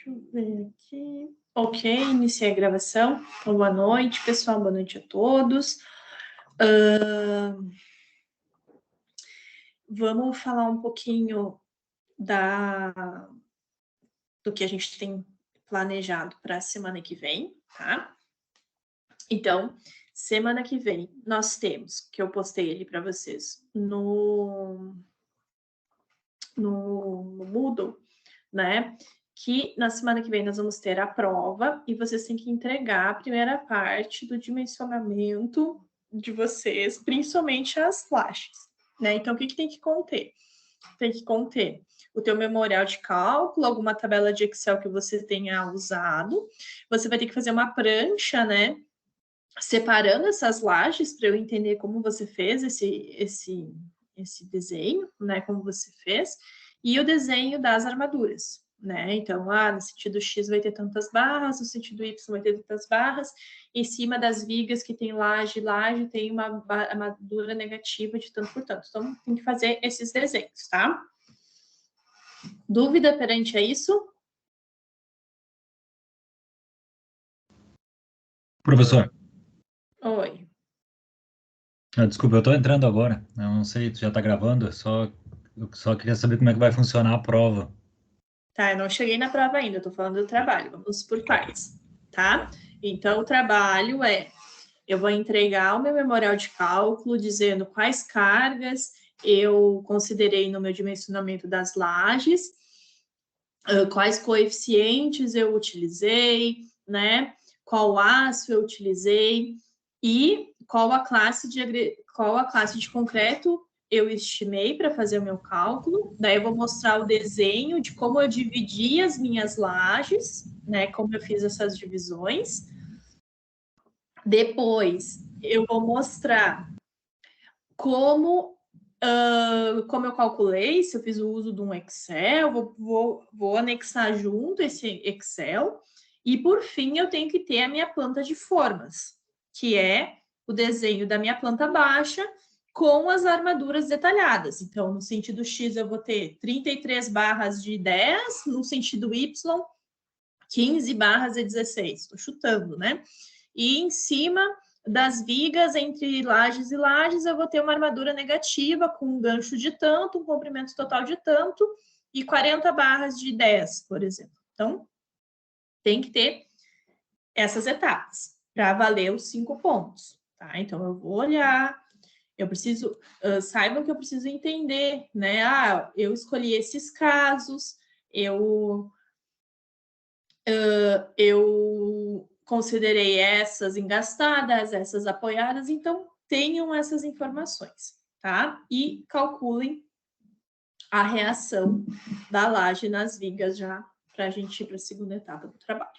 Deixa eu ver aqui. Ok, iniciei a gravação. Boa noite, pessoal. Boa noite a todos. Vamos falar um pouquinho do que a gente tem planejado para a semana que vem, tá? Então, semana que vem, nós temos, que eu postei ali para vocês no Moodle, né? Que na semana que vem nós vamos ter a prova e vocês têm que entregar a primeira parte do dimensionamento de vocês, principalmente as lajes, né? Então, o que tem que conter? Tem que conter o teu memorial de cálculo, alguma tabela de Excel que você tenha usado. Você vai ter que fazer uma prancha, né? Separando essas lajes para eu entender como você fez esse desenho, né? Como você fez, e o desenho das armaduras, né? Então, no sentido X vai ter tantas barras, no sentido Y vai ter tantas barras, em cima das vigas que tem laje tem uma armadura negativa de tanto por tanto. Então, tem que fazer esses desenhos, tá? Dúvida perante a isso? Professor. Oi. Desculpa, eu estou entrando agora. Eu não sei, tu já está gravando, eu só queria saber como é que vai funcionar a prova. Tá, eu não cheguei na prova ainda, eu tô falando do trabalho, vamos por partes, tá? Então, o trabalho eu vou entregar o meu memorial de cálculo dizendo quais cargas eu considerei no meu dimensionamento das lajes, quais coeficientes eu utilizei, né? Qual aço eu utilizei e qual a classe de concreto eu estimei para fazer o meu cálculo. Daí eu vou mostrar o desenho de como eu dividi as minhas lajes, né? Como eu fiz essas divisões. Depois eu vou mostrar como eu calculei, se eu fiz o uso de um Excel, vou anexar junto esse Excel. E, por fim, eu tenho que ter a minha planta de formas, que é o desenho da minha planta baixa com as armaduras detalhadas. Então, no sentido X, eu vou ter 33 barras de 10, no sentido Y, 15 barras de 16. Estou chutando, né? E em cima das vigas entre lajes e lajes, eu vou ter uma armadura negativa com um gancho de tanto, um comprimento total de tanto e 40 barras de 10, por exemplo. Então, tem que ter essas etapas para valer os 5 pontos, tá? Então, eu vou olhar, eu preciso, saibam que eu preciso entender, né? Eu escolhi esses casos, eu considerei essas engastadas, essas apoiadas, então tenham essas informações, tá? E calculem a reação da laje nas vigas já para a gente ir para a segunda etapa do trabalho.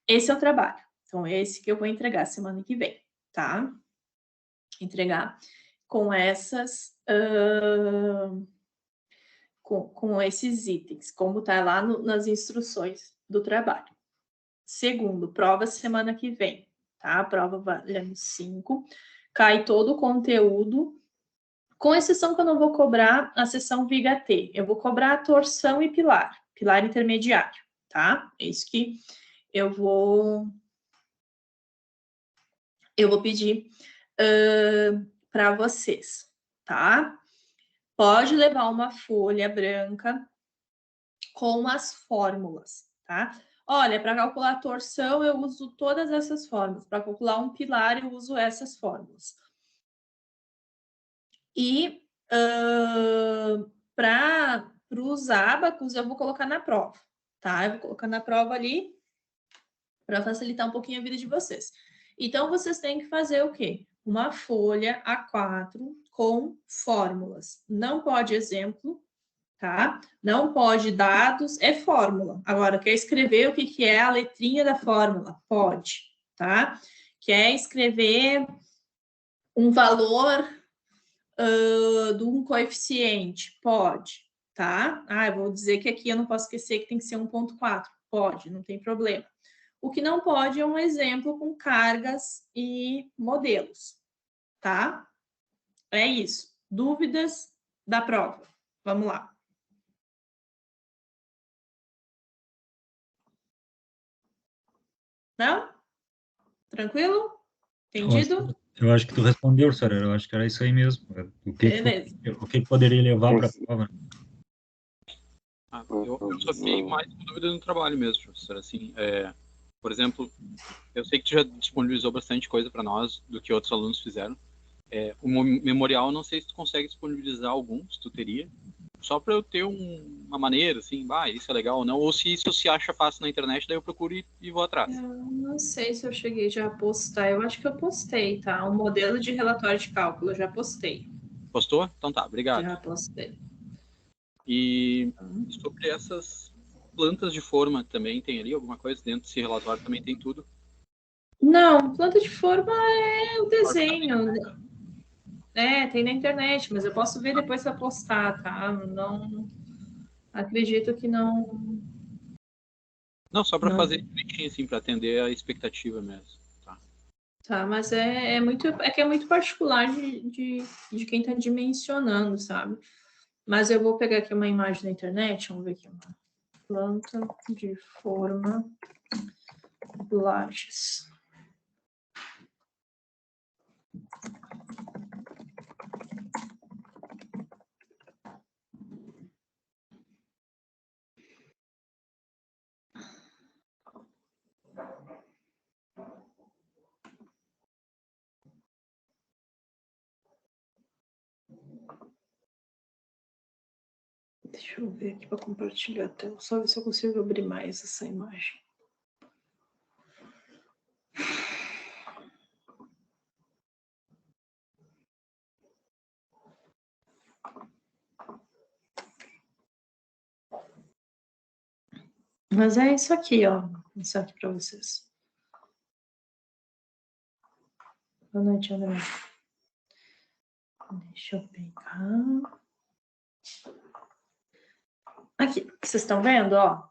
Esse é o trabalho. Então, é esse que eu vou entregar semana que vem, tá? Entregar com essas. Com esses itens, como tá lá nas instruções do trabalho. Segundo, prova semana que vem, tá? A prova valendo 5. Cai todo o conteúdo, com exceção que eu não vou cobrar a seção Viga T. Eu vou cobrar a torção e pilar intermediário, tá? É isso que eu vou pedir para vocês, tá? Pode levar uma folha branca com as fórmulas, tá? Olha, para calcular a torção, eu uso todas essas fórmulas. Para calcular um pilar, eu uso essas fórmulas. E para os ábacos, eu vou colocar na prova, tá? Eu vou colocar na prova ali para facilitar um pouquinho a vida de vocês. Então, vocês têm que fazer o quê? Uma folha A4 com fórmulas. Não pode exemplo, tá? Não pode dados, é fórmula. Agora, quer escrever o que é a letrinha da fórmula? Pode, tá? Quer escrever um valor de um coeficiente? Pode, tá? Eu vou dizer que aqui eu não posso esquecer que tem que ser 1,4. Pode, não tem problema. O que não pode é um exemplo com cargas e modelos, tá? É isso. Dúvidas da prova? Vamos lá. Não? Tranquilo? Entendido? Eu acho que tu respondeu, Sara. Eu acho que era isso aí mesmo. Beleza. O que poderia levar para a prova? Eu só fiquei mais com dúvida no trabalho mesmo, professor. Assim, por exemplo, eu sei que tu já disponibilizou bastante coisa para nós do que outros alunos fizeram. O memorial, não sei se tu consegue disponibilizar alguns, tu teria, só para eu ter uma maneira, assim, isso é legal ou não, ou se isso se acha fácil na internet, daí eu procuro e vou atrás. Eu não sei se eu cheguei já a postar. Eu acho que eu postei, tá? O modelo de relatório de cálculo, eu já postei. Postou? Então tá, obrigado. Já postei. E sobre essas plantas de forma, também tem ali alguma coisa dentro desse relatório? Também tem tudo? Não, planta de forma é o desenho. Tem na internet, mas eu posso ver depois para postar, tá? Não acredito que não. Não, só para Não. fazer direitinho, assim, para atender a expectativa mesmo. Tá, Tá, mas é que é muito particular de quem está dimensionando, sabe? Mas eu vou pegar aqui uma imagem na internet, vamos ver aqui. Uma planta de forma lajes. Deixa eu ver aqui para compartilhar a tela, só ver se eu consigo abrir mais essa imagem. Mas é isso aqui, ó. Vou mostrar aqui para vocês. Boa noite, André. Deixa eu pegar. Aqui, vocês estão vendo, ó?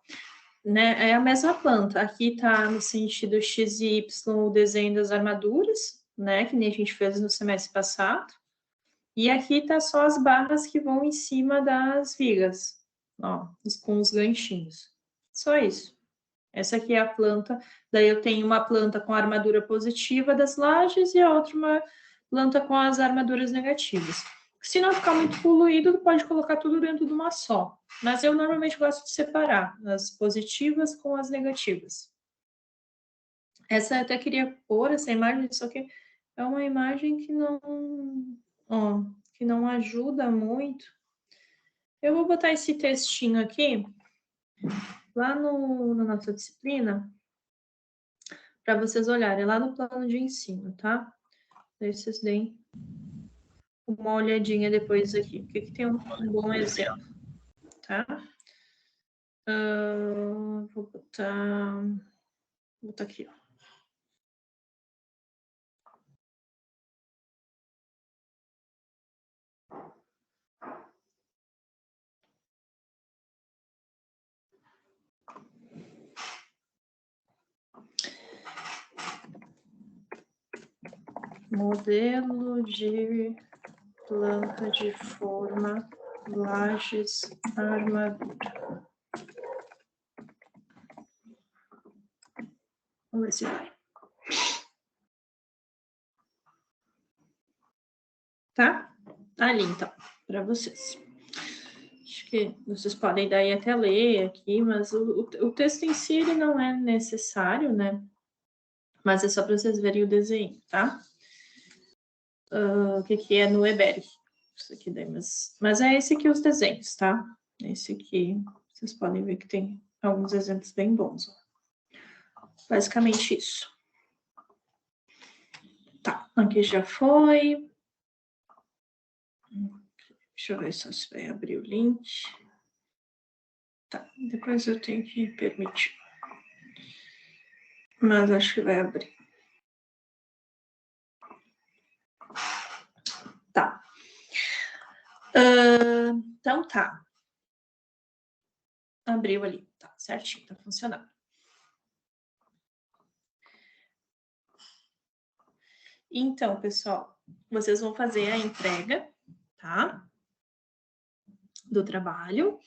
Né? É a mesma planta. Aqui está no sentido X e Y o desenho das armaduras, né? Que nem a gente fez no semestre passado. E aqui tá só as barras que vão em cima das vigas, ó, com os ganchinhos. Só isso. Essa aqui é a planta. Daí eu tenho uma planta com a armadura positiva das lajes e a outra uma planta com as armaduras negativas. Se não ficar muito poluído, pode colocar tudo dentro de uma só. Mas eu normalmente gosto de separar as positivas com as negativas. Essa eu até queria pôr essa imagem, só que é uma imagem que não ajuda muito. Eu vou botar esse textinho aqui lá na nossa disciplina para vocês olharem lá no plano de ensino, tá? Daí vocês deem uma olhadinha depois aqui, porque aqui tem um bom exemplo, tá? Vou botar aqui, ó. Modelo de planta de forma, lajes, armadura. Vamos ver se vai. Tá? Ali, então, para vocês. Acho que vocês podem daí até ler aqui, mas o texto em si ele não é necessário, né? Mas é só para vocês verem o desenho, tá? O que é no Eberg. Isso aqui daí, mas é esse aqui os desenhos, tá? Esse aqui, vocês podem ver que tem alguns exemplos bem bons. Ó. Basicamente isso. Tá, aqui já foi. Deixa eu ver só se vai abrir o link. Tá, depois eu tenho que permitir. Mas acho que vai abrir. Tá. Então tá. Abriu ali. Tá certinho, tá funcionando. Então, pessoal, vocês vão fazer a entrega, tá? Do trabalho.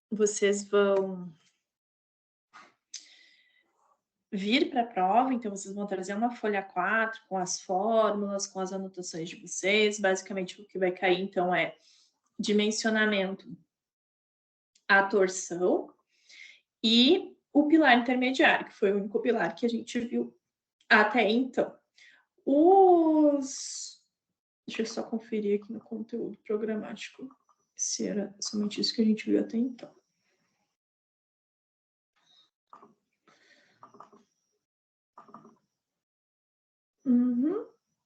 Vocês vão vir para a prova, então vocês vão trazer uma folha 4 com as fórmulas, com as anotações de vocês. Basicamente, o que vai cair, então, é dimensionamento, a torção e o pilar intermediário, que foi o único pilar que a gente viu até então. Deixa eu só conferir aqui no conteúdo programático se era somente isso que a gente viu até então.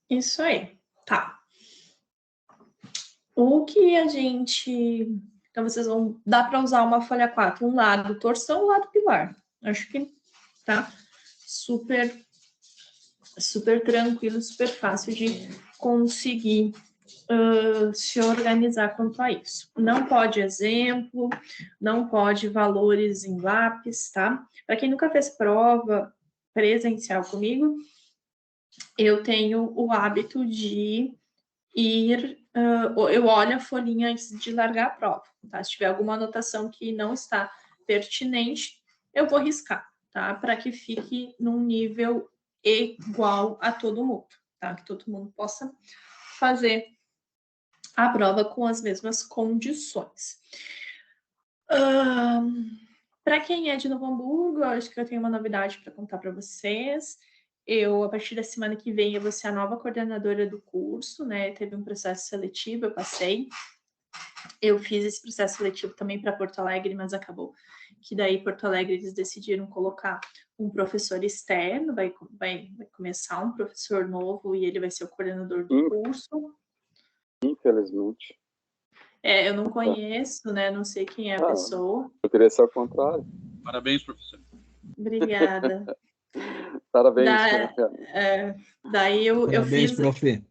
Isso aí, tá. O que a gente... Então, vocês vão... Dá para usar uma folha 4, um lado torção, um lado pilar. Acho que tá super tranquilo, super fácil de conseguir se organizar quanto a isso. Não pode exemplo, não pode valores em lápis, tá? Para quem nunca fez prova presencial comigo, eu tenho o hábito de ir... eu olho a folhinha antes de largar a prova, tá? Se tiver alguma anotação que não está pertinente, eu vou riscar, tá? Para que fique num nível igual a todo mundo, tá? Que todo mundo possa fazer a prova com as mesmas condições. Para quem é de Novo Hamburgo, eu acho que eu tenho uma novidade para contar para vocês. A partir da semana que vem, eu vou ser a nova coordenadora do curso, né? Teve um processo seletivo, eu passei. Eu fiz esse processo seletivo também para Porto Alegre, mas acabou que daí Porto Alegre eles decidiram colocar um professor externo, vai começar um professor novo e ele vai ser o coordenador do curso. Infelizmente. Eu não conheço, né? Não sei quem é a pessoa. Eu queria ser ao contrário. Parabéns, professor. Obrigada. Parabéns. Daí eu fiz... prof.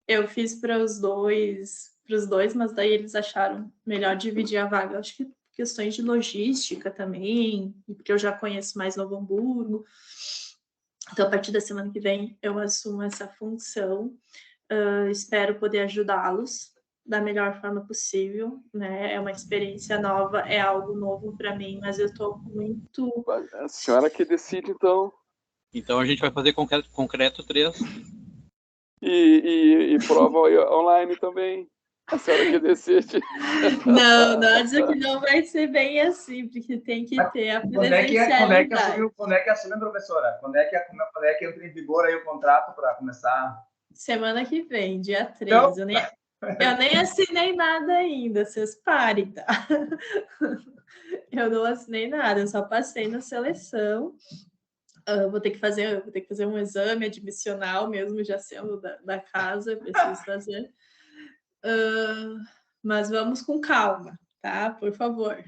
Eu fiz para os dois, mas daí eles acharam melhor dividir a vaga. Acho que questões de logística também, porque eu já conheço mais Novo Hamburgo. Então, a partir da semana que vem, eu assumo essa função. Espero poder ajudá-los da melhor forma possível, né? É uma experiência nova, é algo novo para mim, mas eu estou muito... A senhora que decide, então. Então, a gente vai fazer concreto 3. E prova online também. A senhora que decide. Não dizer que não vai ser bem assim, porque tem que ter a presencialidade. Quando é que assume, professora? Quando é que entra em vigor aí o contrato para começar? Semana que vem, dia 13. Eu nem assinei nada ainda, vocês parem, tá? Eu não assinei nada, eu só passei na seleção. Vou ter que fazer um exame admissional mesmo, já sendo da casa, eu preciso fazer. Mas vamos com calma, tá? Por favor.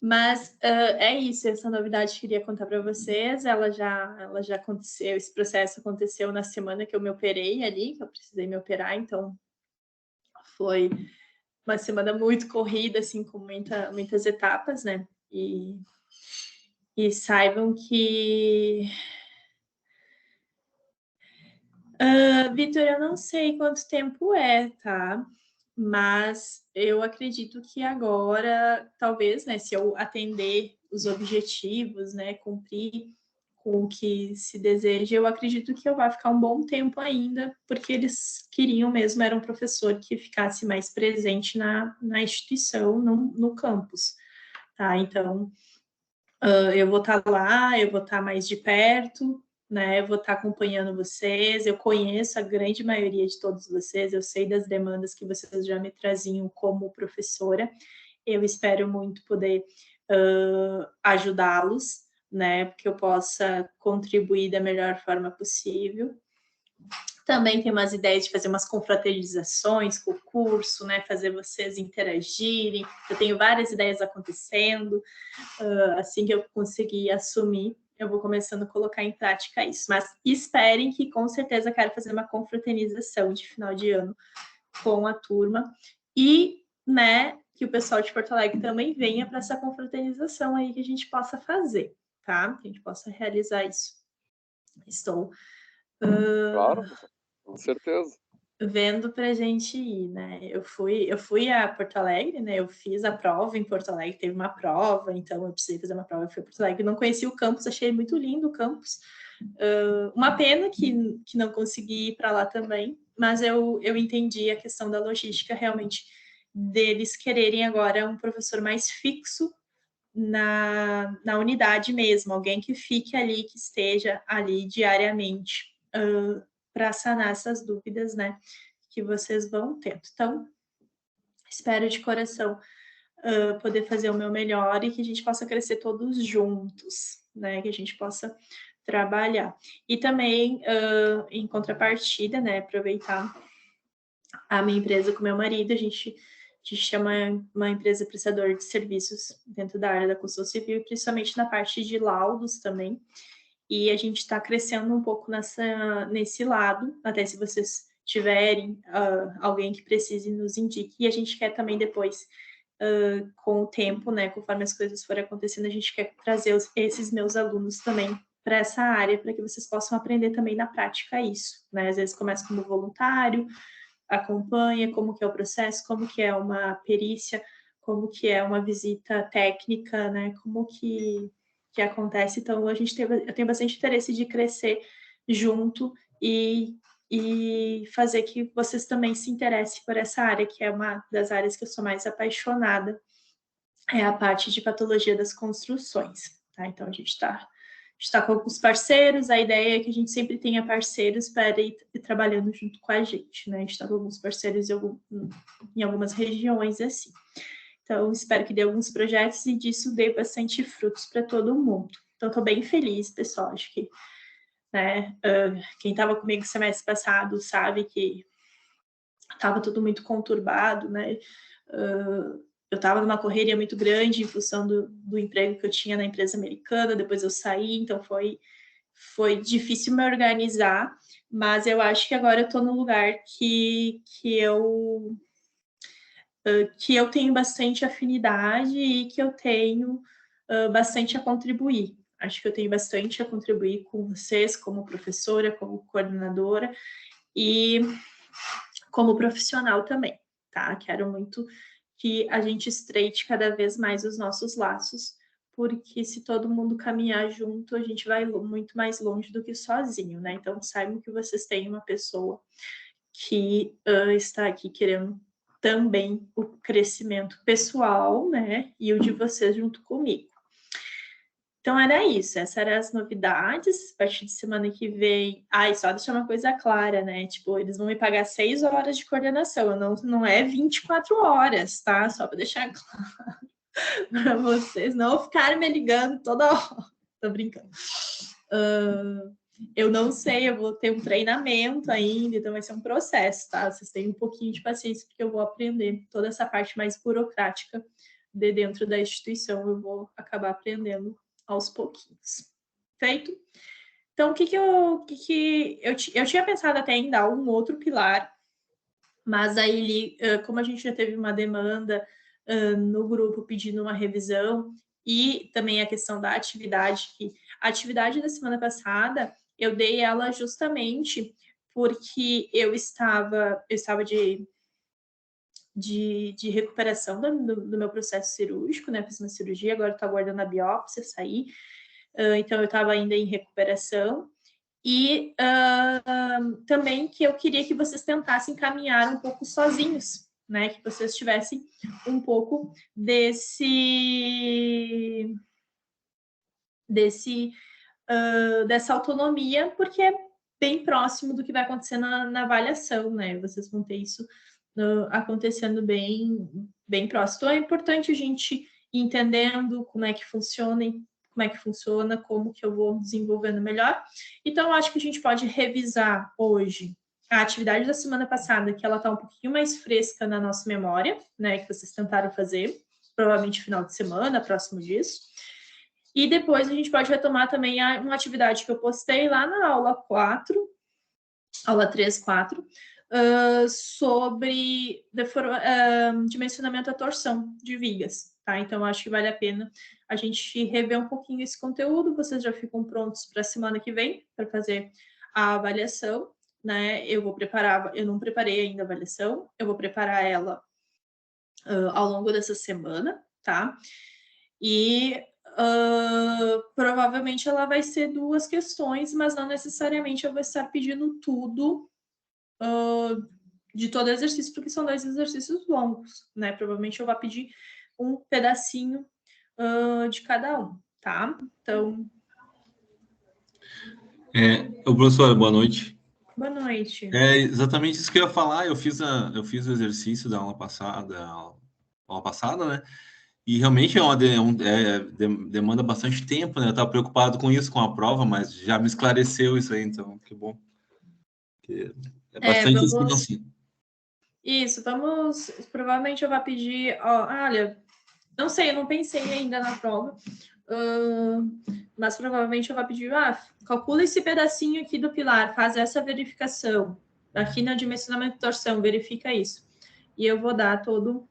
Mas é isso, essa novidade que eu queria contar para vocês. Ela já aconteceu, esse processo aconteceu na semana que eu me operei ali, que eu precisei me operar, então foi uma semana muito corrida, assim, com muitas etapas, né? E saibam que... Vitor, eu não sei quanto tempo é, tá? Mas eu acredito que agora, talvez, né, se eu atender os objetivos, né, cumprir com o que se deseja, eu acredito que eu vou ficar um bom tempo ainda, porque eles queriam mesmo, era um professor que ficasse mais presente na instituição, no campus, tá? Então, eu vou estar lá, eu vou estar mais de perto, né? Eu vou estar acompanhando vocês, eu conheço a grande maioria de todos vocês, eu sei das demandas que vocês já me traziam como professora, eu espero muito poder ajudá-los, né? Que eu possa contribuir da melhor forma possível. Também tem umas ideias de fazer umas confraternizações com o curso, né? Fazer vocês interagirem. Eu tenho várias ideias acontecendo. Assim que eu conseguir assumir, eu vou começando a colocar em prática isso. Mas esperem que, com certeza, quero fazer uma confraternização de final de ano com a turma. E, né, que o pessoal de Porto Alegre também venha para essa confraternização aí que a gente possa fazer, tá? Que a gente possa realizar isso. Estou... Claro, com certeza. vendo para a gente ir, né? Eu fui a Porto Alegre, né? Eu fiz a prova em Porto Alegre, teve uma prova, então eu precisei fazer uma prova, eu fui a Porto Alegre. Não conheci o campus, achei muito lindo o campus. Uma pena que não consegui ir para lá também, mas eu entendi a questão da logística, realmente, deles quererem agora um professor mais fixo na unidade mesmo, alguém que fique ali, que esteja ali diariamente, para sanar essas dúvidas, né, que vocês vão tendo. Então, espero de coração poder fazer o meu melhor e que a gente possa crescer todos juntos, né, que a gente possa trabalhar. E também, em contrapartida, né, aproveitar a minha empresa com meu marido, a gente chama uma empresa prestadora de serviços dentro da área da construção civil, principalmente na parte de laudos também. E a gente está crescendo um pouco nesse lado, até se vocês tiverem alguém que precise, nos indique. E a gente quer também depois, com o tempo, né, conforme as coisas forem acontecendo, a gente quer trazer esses meus alunos também para essa área, para que vocês possam aprender também na prática isso, né? Às vezes começa como voluntário, acompanha como que é o processo, como que é uma perícia, como que é uma visita técnica, né? Como que acontece. Então, eu tenho bastante interesse de crescer junto e fazer que vocês também se interessem por essa área, que é uma das áreas que eu sou mais apaixonada, é a parte de patologia das construções, tá? Então, a gente está com alguns parceiros, a ideia é que a gente sempre tenha parceiros para ir trabalhando junto com a gente, né? A gente está com alguns parceiros em algumas regiões, assim. Então, espero que dê alguns projetos e disso dê bastante frutos para todo mundo. Então, estou bem feliz, pessoal. Acho que, né, quem estava comigo no semestre passado sabe que estava tudo muito conturbado, né? Eu estava numa correria muito grande em função do emprego que eu tinha na empresa americana, depois eu saí, então foi difícil me organizar, mas eu acho que agora eu estou no lugar que eu tenho bastante afinidade e que eu tenho bastante a contribuir. Acho que eu tenho bastante a contribuir com vocês, como professora, como coordenadora e como profissional também, tá? Quero muito que a gente estreite cada vez mais os nossos laços, porque se todo mundo caminhar junto, a gente vai muito mais longe do que sozinho, né? Então, saibam que vocês têm uma pessoa que está aqui querendo também o crescimento pessoal, né? E o de vocês junto comigo. Então, era isso. Essas eram as novidades. A partir de semana que vem... e só deixar uma coisa clara, né? Tipo, eles vão me pagar 6 horas de coordenação. Não é 24 horas, tá? Só para deixar claro para vocês. Não ficarem me ligando toda hora. Tô brincando. Eu não sei, eu vou ter um treinamento ainda, então vai ser um processo, tá? Vocês têm um pouquinho de paciência, porque eu vou aprender toda essa parte mais burocrática de dentro da instituição. Eu vou acabar aprendendo aos pouquinhos. Feito? Então, o que eu tinha pensado até em dar um outro pilar, mas aí, como a gente já teve uma demanda no grupo pedindo uma revisão e também a questão da atividade, que a atividade da semana passada eu dei ela justamente porque eu estava de recuperação do meu processo cirúrgico, né? Fiz uma cirurgia, agora estou aguardando a biópsia sair. Então, eu estava ainda em recuperação. E também que eu queria que vocês tentassem caminhar um pouco sozinhos, né? Que vocês tivessem um pouco dessa autonomia, porque é bem próximo do que vai acontecer na avaliação, né? Vocês vão ter isso acontecendo bem próximo. Então, é importante a gente ir entendendo como é que funciona, como que eu vou desenvolvendo melhor. Então, eu acho que a gente pode revisar hoje a atividade da semana passada, que ela está um pouquinho mais fresca na nossa memória, né? Que vocês tentaram fazer, provavelmente final de semana, próximo disso. E depois a gente pode retomar também uma atividade que eu postei lá na aula 4, aula 3, 4, sobre dimensionamento à torção de vigas, tá? Então, acho que vale a pena a gente rever um pouquinho esse conteúdo. Vocês já ficam prontos para a semana que vem, para fazer a avaliação. né? Eu não preparei ainda a avaliação, eu vou preparar ela ao longo dessa semana, tá? E provavelmente ela vai ser 2 questões, mas não necessariamente eu vou estar pedindo tudo de todo exercício, porque são 2 exercícios longos, né? Provavelmente eu vou pedir um pedacinho de cada um, tá? Então. Professora, boa noite. Boa noite. É exatamente isso que eu ia falar. Eu fiz o exercício da aula passada, né? E realmente demanda bastante tempo, né? Eu estava preocupado com isso, com a prova, mas já me esclareceu isso aí, então, que bom. É bastante assim. Isso, vamos. Provavelmente eu vou pedir. Olha, não sei, eu não pensei ainda na prova. Mas provavelmente eu vou pedir. Calcula esse pedacinho aqui do pilar, faz essa verificação. Aqui no dimensionamento de torção, verifica isso. E eu vou dar todos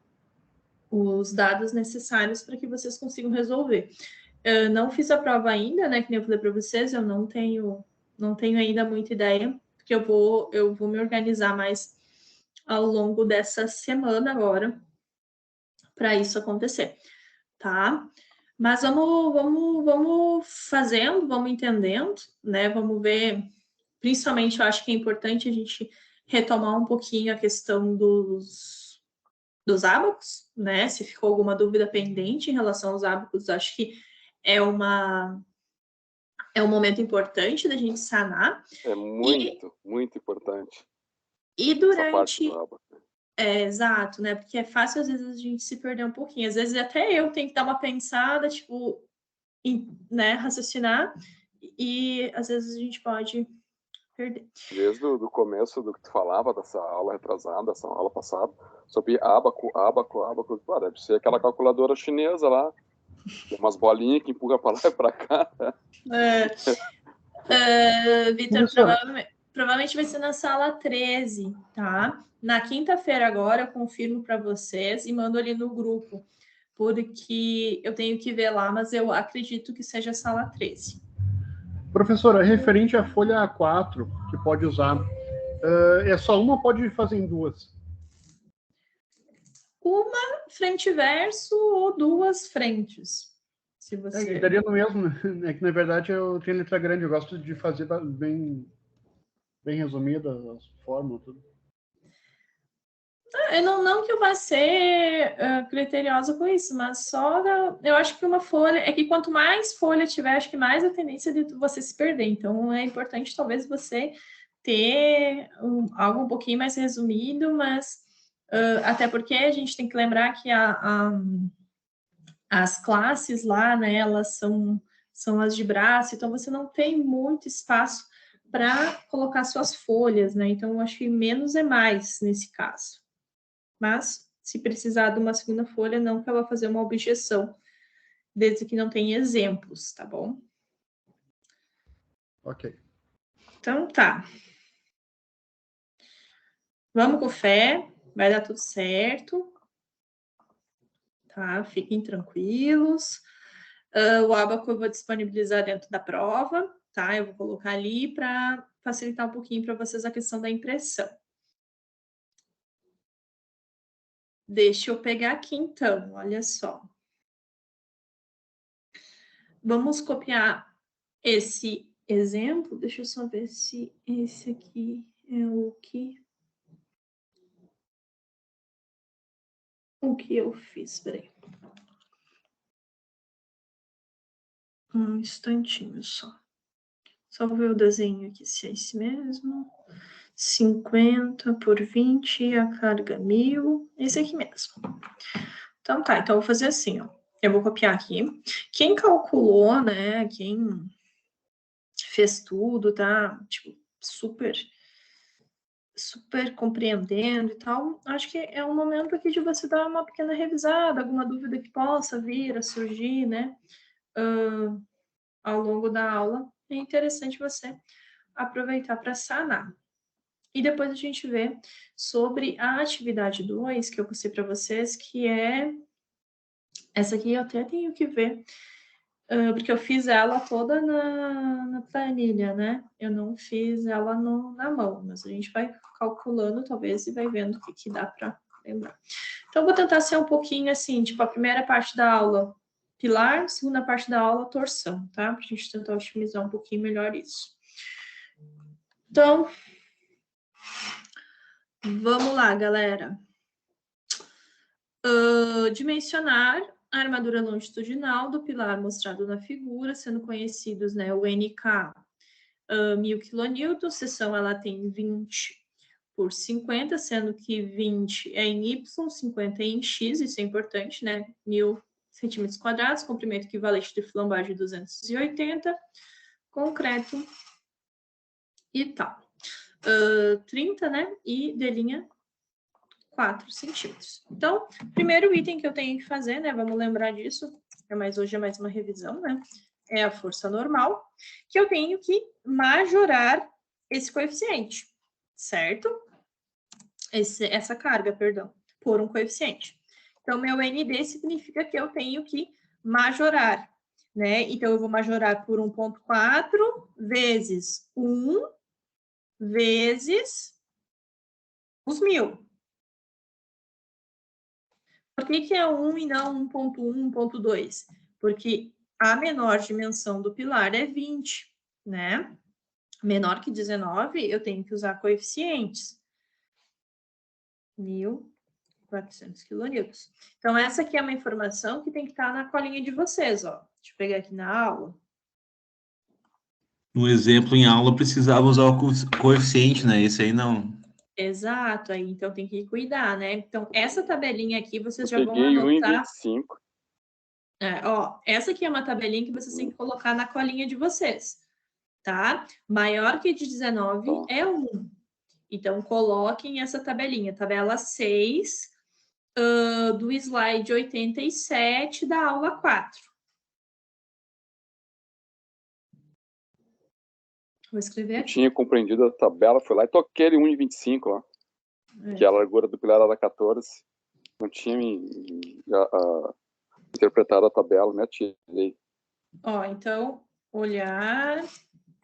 os dados necessários para que vocês consigam resolver. Eu não fiz a prova ainda, né? Que nem eu falei para vocês, eu não tenho ainda muita ideia, porque eu vou me organizar mais ao longo dessa semana agora para isso acontecer, tá? Mas vamos fazendo, vamos entendendo, né? Vamos ver. Principalmente, eu acho que é importante a gente retomar um pouquinho a questão dos ábacos, né? Se ficou alguma dúvida pendente em relação aos ábacos, acho que é um momento importante da gente sanar. É muito importante. E durante. Exato, né? Porque é fácil, às vezes, a gente se perder um pouquinho. Às vezes, até eu tenho que dar uma pensada, tipo, né, raciocinar, e às vezes a gente pode perder. Desde o começo do que tu falava, dessa aula retrasada, essa aula passada, sobre ábaco, deve ser aquela calculadora chinesa lá, tem umas bolinhas que empurra para lá e para cá. Vitor, provavelmente vai ser na sala 13, tá? Na quinta-feira agora, eu confirmo para vocês e mando ali no grupo, porque eu tenho que ver lá, mas eu acredito que seja a sala 13. Professora, referente à folha A4, que pode usar, é só uma ou pode fazer em 2? Uma frente e verso ou 2 frentes. Se você... daria no mesmo, né? É que, na verdade, eu tenho letra grande, eu gosto de fazer bem resumida as fórmulas, tudo. Não que eu vá ser criteriosa com isso, mas só eu acho que uma folha é que quanto mais folha tiver, acho que mais a tendência de você se perder. Então é importante talvez você ter algo um pouquinho mais resumido, mas até porque a gente tem que lembrar que as classes lá, né, elas são as de braço, então você não tem muito espaço para colocar suas folhas, né? Então eu acho que menos é mais nesse caso. Mas, se precisar de uma segunda folha, não que ela vai fazer uma objeção, desde que não tenha exemplos, tá bom? Ok. Então, tá. Vamos com fé, vai dar tudo certo. Tá? Fiquem tranquilos. O ábaco eu vou disponibilizar dentro da prova, tá? Eu vou colocar ali para facilitar um pouquinho para vocês a questão da impressão. Deixa eu pegar aqui, então, olha só. Vamos copiar esse exemplo. Deixa eu só ver se esse aqui é o que eu fiz. Peraí. Um instantinho só. Só vou ver o desenho aqui, se é esse mesmo. 50 por 20, a carga 1000. Esse aqui mesmo. Então tá, então eu vou fazer assim, ó. Eu vou copiar aqui. Quem calculou, né, quem fez tudo, tá, tipo, super compreendendo e tal, acho que é um momento aqui de você dar uma pequena revisada, alguma dúvida que possa vir a surgir, né, ao longo da aula. É interessante você aproveitar para sanar. E depois a gente vê sobre a atividade 2, que eu postei para vocês, que é essa aqui. Eu até tenho que ver porque eu fiz ela toda na planilha, né? Eu não fiz ela na mão, mas a gente vai calculando, talvez, e vai vendo o que dá para lembrar. Então, eu vou tentar ser um pouquinho assim, tipo, a primeira parte da aula, pilar, segunda parte da aula, torção, tá? Para a gente tentar otimizar um pouquinho melhor isso. Então, vamos lá, galera. Dimensionar a armadura longitudinal do pilar mostrado na figura, sendo conhecidos, né, o NK 1000 kN, seção ela tem 20 por 50, sendo que 20 é em Y, 50 é em X, isso é importante, né, 1000 centímetros quadrados, comprimento equivalente de flambagem 280, concreto e tal. 30, né, e de linha 4 centímetros. Então, primeiro item que eu tenho que fazer, né, vamos lembrar disso, mas hoje é mais uma revisão, né, é a força normal, que eu tenho que majorar esse coeficiente, certo? Essa carga, perdão, por um coeficiente. Então, meu ND significa que eu tenho que majorar, né? Então, eu vou majorar por 1,4 vezes 1 vezes os 1000. Por que é 1 e não 1,1, 1,2? Porque a menor dimensão do pilar é 20, né? Menor que 19, eu tenho que usar coeficientes. 1.400 quilonewtons. Então, essa aqui é uma informação que tem que estar na colinha de vocês, ó. Deixa eu pegar aqui na aula. No exemplo, em aula, precisava usar o coeficiente, né? Esse aí não. Exato, aí então tem que cuidar, né? Então, essa tabelinha aqui, vocês já vão Peguei anotar. 1,25. Ó, essa aqui é uma tabelinha que vocês têm que colocar na colinha de vocês, tá? Maior que de 19 é 1. Então, coloquem essa tabelinha, tabela 6, do slide 87 da aula 4. Vou escrever Eu aqui. tinha compreendido a tabela, fui lá e toquei ele 1,25 lá. Que a largura do pilar era 14. Não tinha interpretado a tabela, me atirei. Ó, então, olhar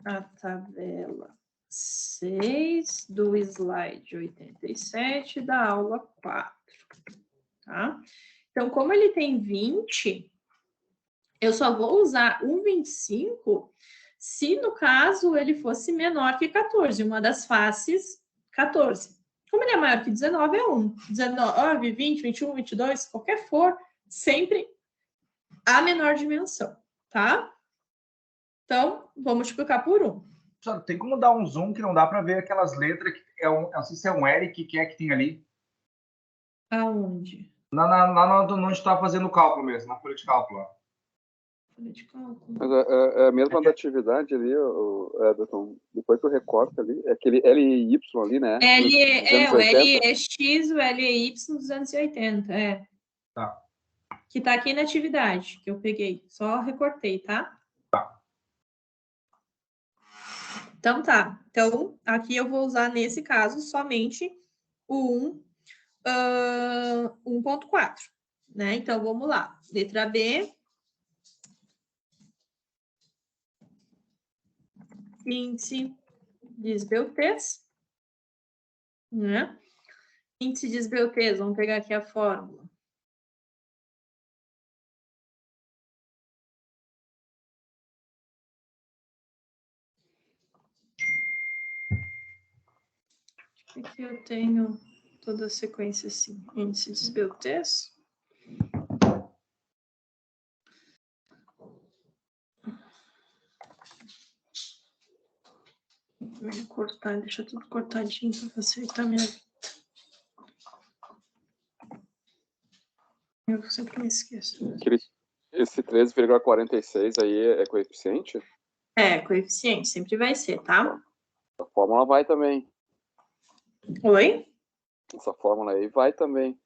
a tabela 6 do slide 87 da aula 4, tá? Então, como ele tem 20, eu só vou usar 1,25 se, no caso, ele fosse menor que 14, uma das faces 14. Como ele é maior que 19, é 1. 19, 20, 21, 22, qualquer for, sempre a menor dimensão, tá? Então, vou multiplicar por 1. Tem como dar um zoom que não dá para ver aquelas letras que não sei se é um L que é que tem ali. Aonde? Onde está fazendo o cálculo mesmo, na folha de cálculo. Ó. Folha de cálculo. Mas é a mesma da atividade ali, Everton. Depois que eu recorto ali, é aquele LY ali, né? O L é X, o L é Y 280, é. Tá. Que tá aqui na atividade, que eu peguei. Só recortei, tá? Tá. Então, tá. Então, aqui eu vou usar, nesse caso, somente o 1,4, né? Então, vamos lá. Letra B. Índice de esbeltez, né? Índice de esbeltez, vamos pegar aqui a fórmula. Aqui eu tenho toda a sequência assim. Índice de esbeltez. Vou cortar, deixa tudo cortadinho para facilitar minha vida. Eu sempre me esqueço. Esse 13,46 aí é coeficiente? É, coeficiente, sempre vai ser, tá? A fórmula vai também. Oi? Essa fórmula aí vai também.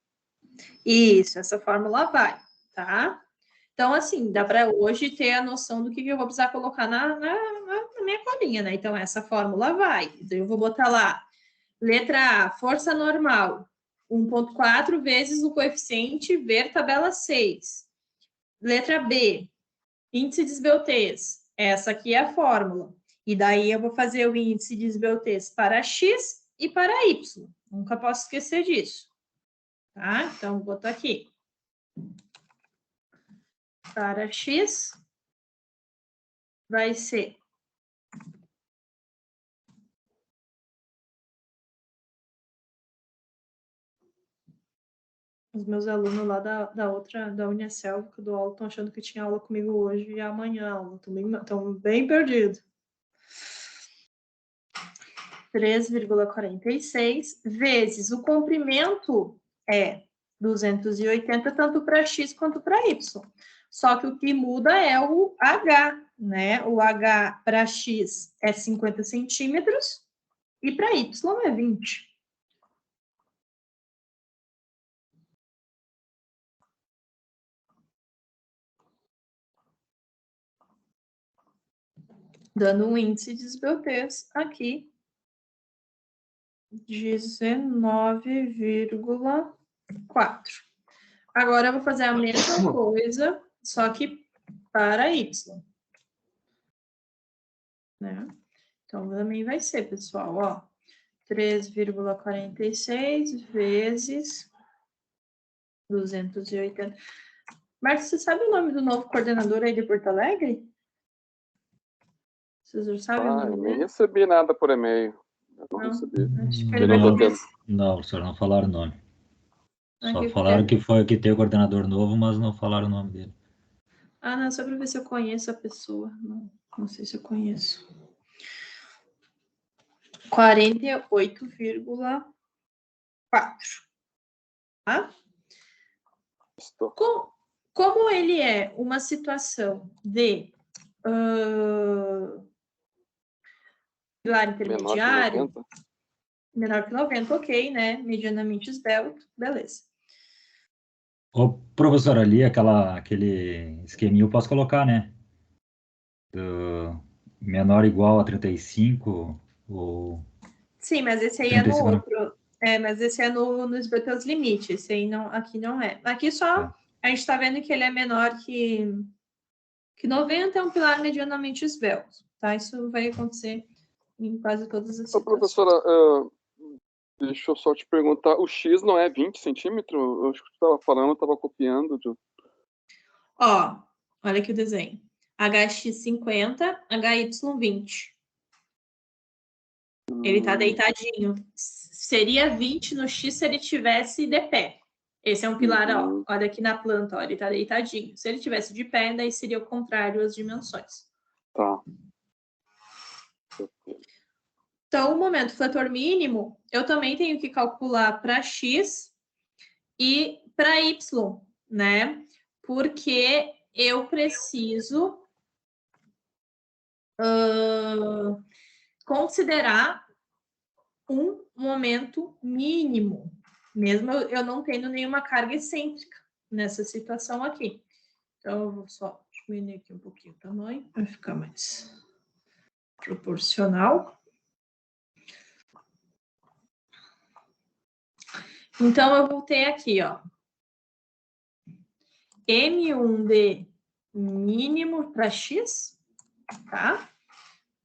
Isso, essa fórmula vai, tá? Então, assim, dá para hoje ter a noção do que eu vou precisar colocar na minha colinha, né? Então, essa fórmula vai. Então, eu vou botar lá, letra A, força normal, 1,4 vezes o coeficiente, ver tabela 6. Letra B, Índice de esbeltez. Essa aqui é a fórmula. E daí eu vou fazer o índice de esbeltez para X e para Y. Nunca posso esquecer disso. Tá? Então, vou botar aqui. Para X, vai ser os meus alunos lá da Unicel, que eu dou aula, estão achando que tinha aula comigo hoje e amanhã aula. Estão bem perdidos. 3,46 vezes o comprimento é 280, tanto para X quanto para Y. Só que o que muda é o H, né? O H para X é 50 centímetros e para Y é 20. Dando um índice de esbeltez aqui de 19,4. Agora eu vou fazer a mesma coisa, só que para Y. Né? Então, também vai ser, pessoal, ó, 3,46 vezes 280. Marcos, você sabe o nome do novo coordenador aí de Porto Alegre? Vocês já sabem o nome Eu nem dele? recebi nada por e-mail. Eu não recebi. Acho que Eu ele vai não tô começar. Não, professor, não falaram o nome. Só Aqui, falaram que tem o coordenador novo, mas não falaram o nome dele. Ah, não, só para ver se eu conheço a pessoa. Não sei se eu conheço. 48,4. Tá? Como ele é uma situação de pilar intermediário, menor que 90, ok, né? Medianamente esbelto, beleza. Ô, professor, ali aquele esqueminha eu posso colocar, né? Menor ou igual a 35, ou Sim, mas esse aí 35, é no outro. Mas esse é no esbelteus limite. Esse aí não, aqui não é. Aqui só a gente está vendo que ele é menor que 90, é um pilar medianamente esbelto, tá? Isso vai acontecer em quase todas as situações. Professora, deixa eu só te perguntar, o X não é 20 centímetros? Eu acho que tu estava falando, eu estava copiando. Ó, olha aqui o desenho. HX 50, HY 20. Ele tá deitadinho. Seria 20 no X se ele tivesse de pé. Esse é um pilar, ó. Olha aqui na planta, ó. Ele tá deitadinho. Se ele tivesse de pé, daí seria o contrário as dimensões. Tá. Então, o momento fletor mínimo, eu também tenho que calcular para X e para Y, né? Porque eu preciso considerar um momento mínimo, mesmo eu não tendo nenhuma carga excêntrica nessa situação aqui. Então, eu vou só diminuir aqui um pouquinho o tamanho, para ficar mais proporcional. Então, eu vou ter aqui, ó, M1D mínimo para X, tá?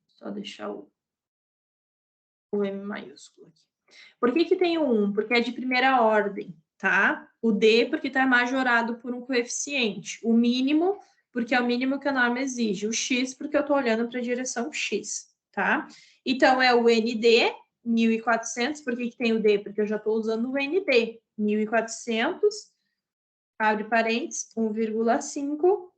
Só deixar o M maiúsculo aqui. Por que tem o 1? Porque é de primeira ordem, tá? O D, porque está majorado por um coeficiente. O mínimo, porque é o mínimo que a norma exige. O X, porque eu estou olhando para a direção X, tá? Então, é o ND, 1.400. Por que tem o D? Porque eu já estou usando o ND. 1.400, abre parênteses, 1,5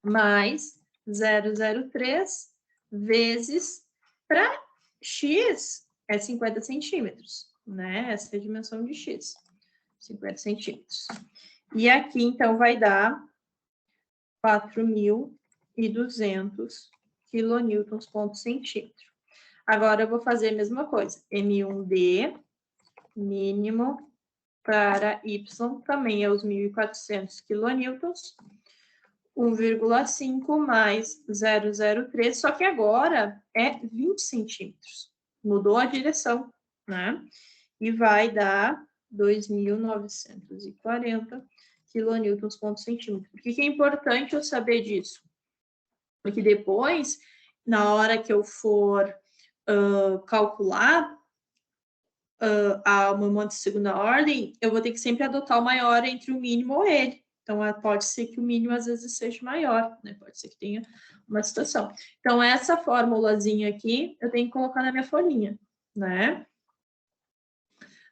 mais 0,03 vezes para X é 50 centímetros, né? Essa é a dimensão de X, 50 centímetros. E aqui, então, vai dar 4.200 quilonewtons por centímetro. Agora, eu vou fazer a mesma coisa. M1D mínimo para Y também é os 1.400 quilonewtons. 1,5 mais 0,03, só que agora é 20 centímetros. Mudou a direção, né? E vai dar 2.940 quilonewtons por centímetro. Por que é importante eu saber disso? Porque depois, na hora que eu for calcular o momento de segunda ordem, eu vou ter que sempre adotar o maior entre o mínimo ou ele. Então, pode ser que o mínimo às vezes seja maior, né? Pode ser que tenha uma situação. Então, essa formulazinha aqui, eu tenho que colocar na minha folhinha, né?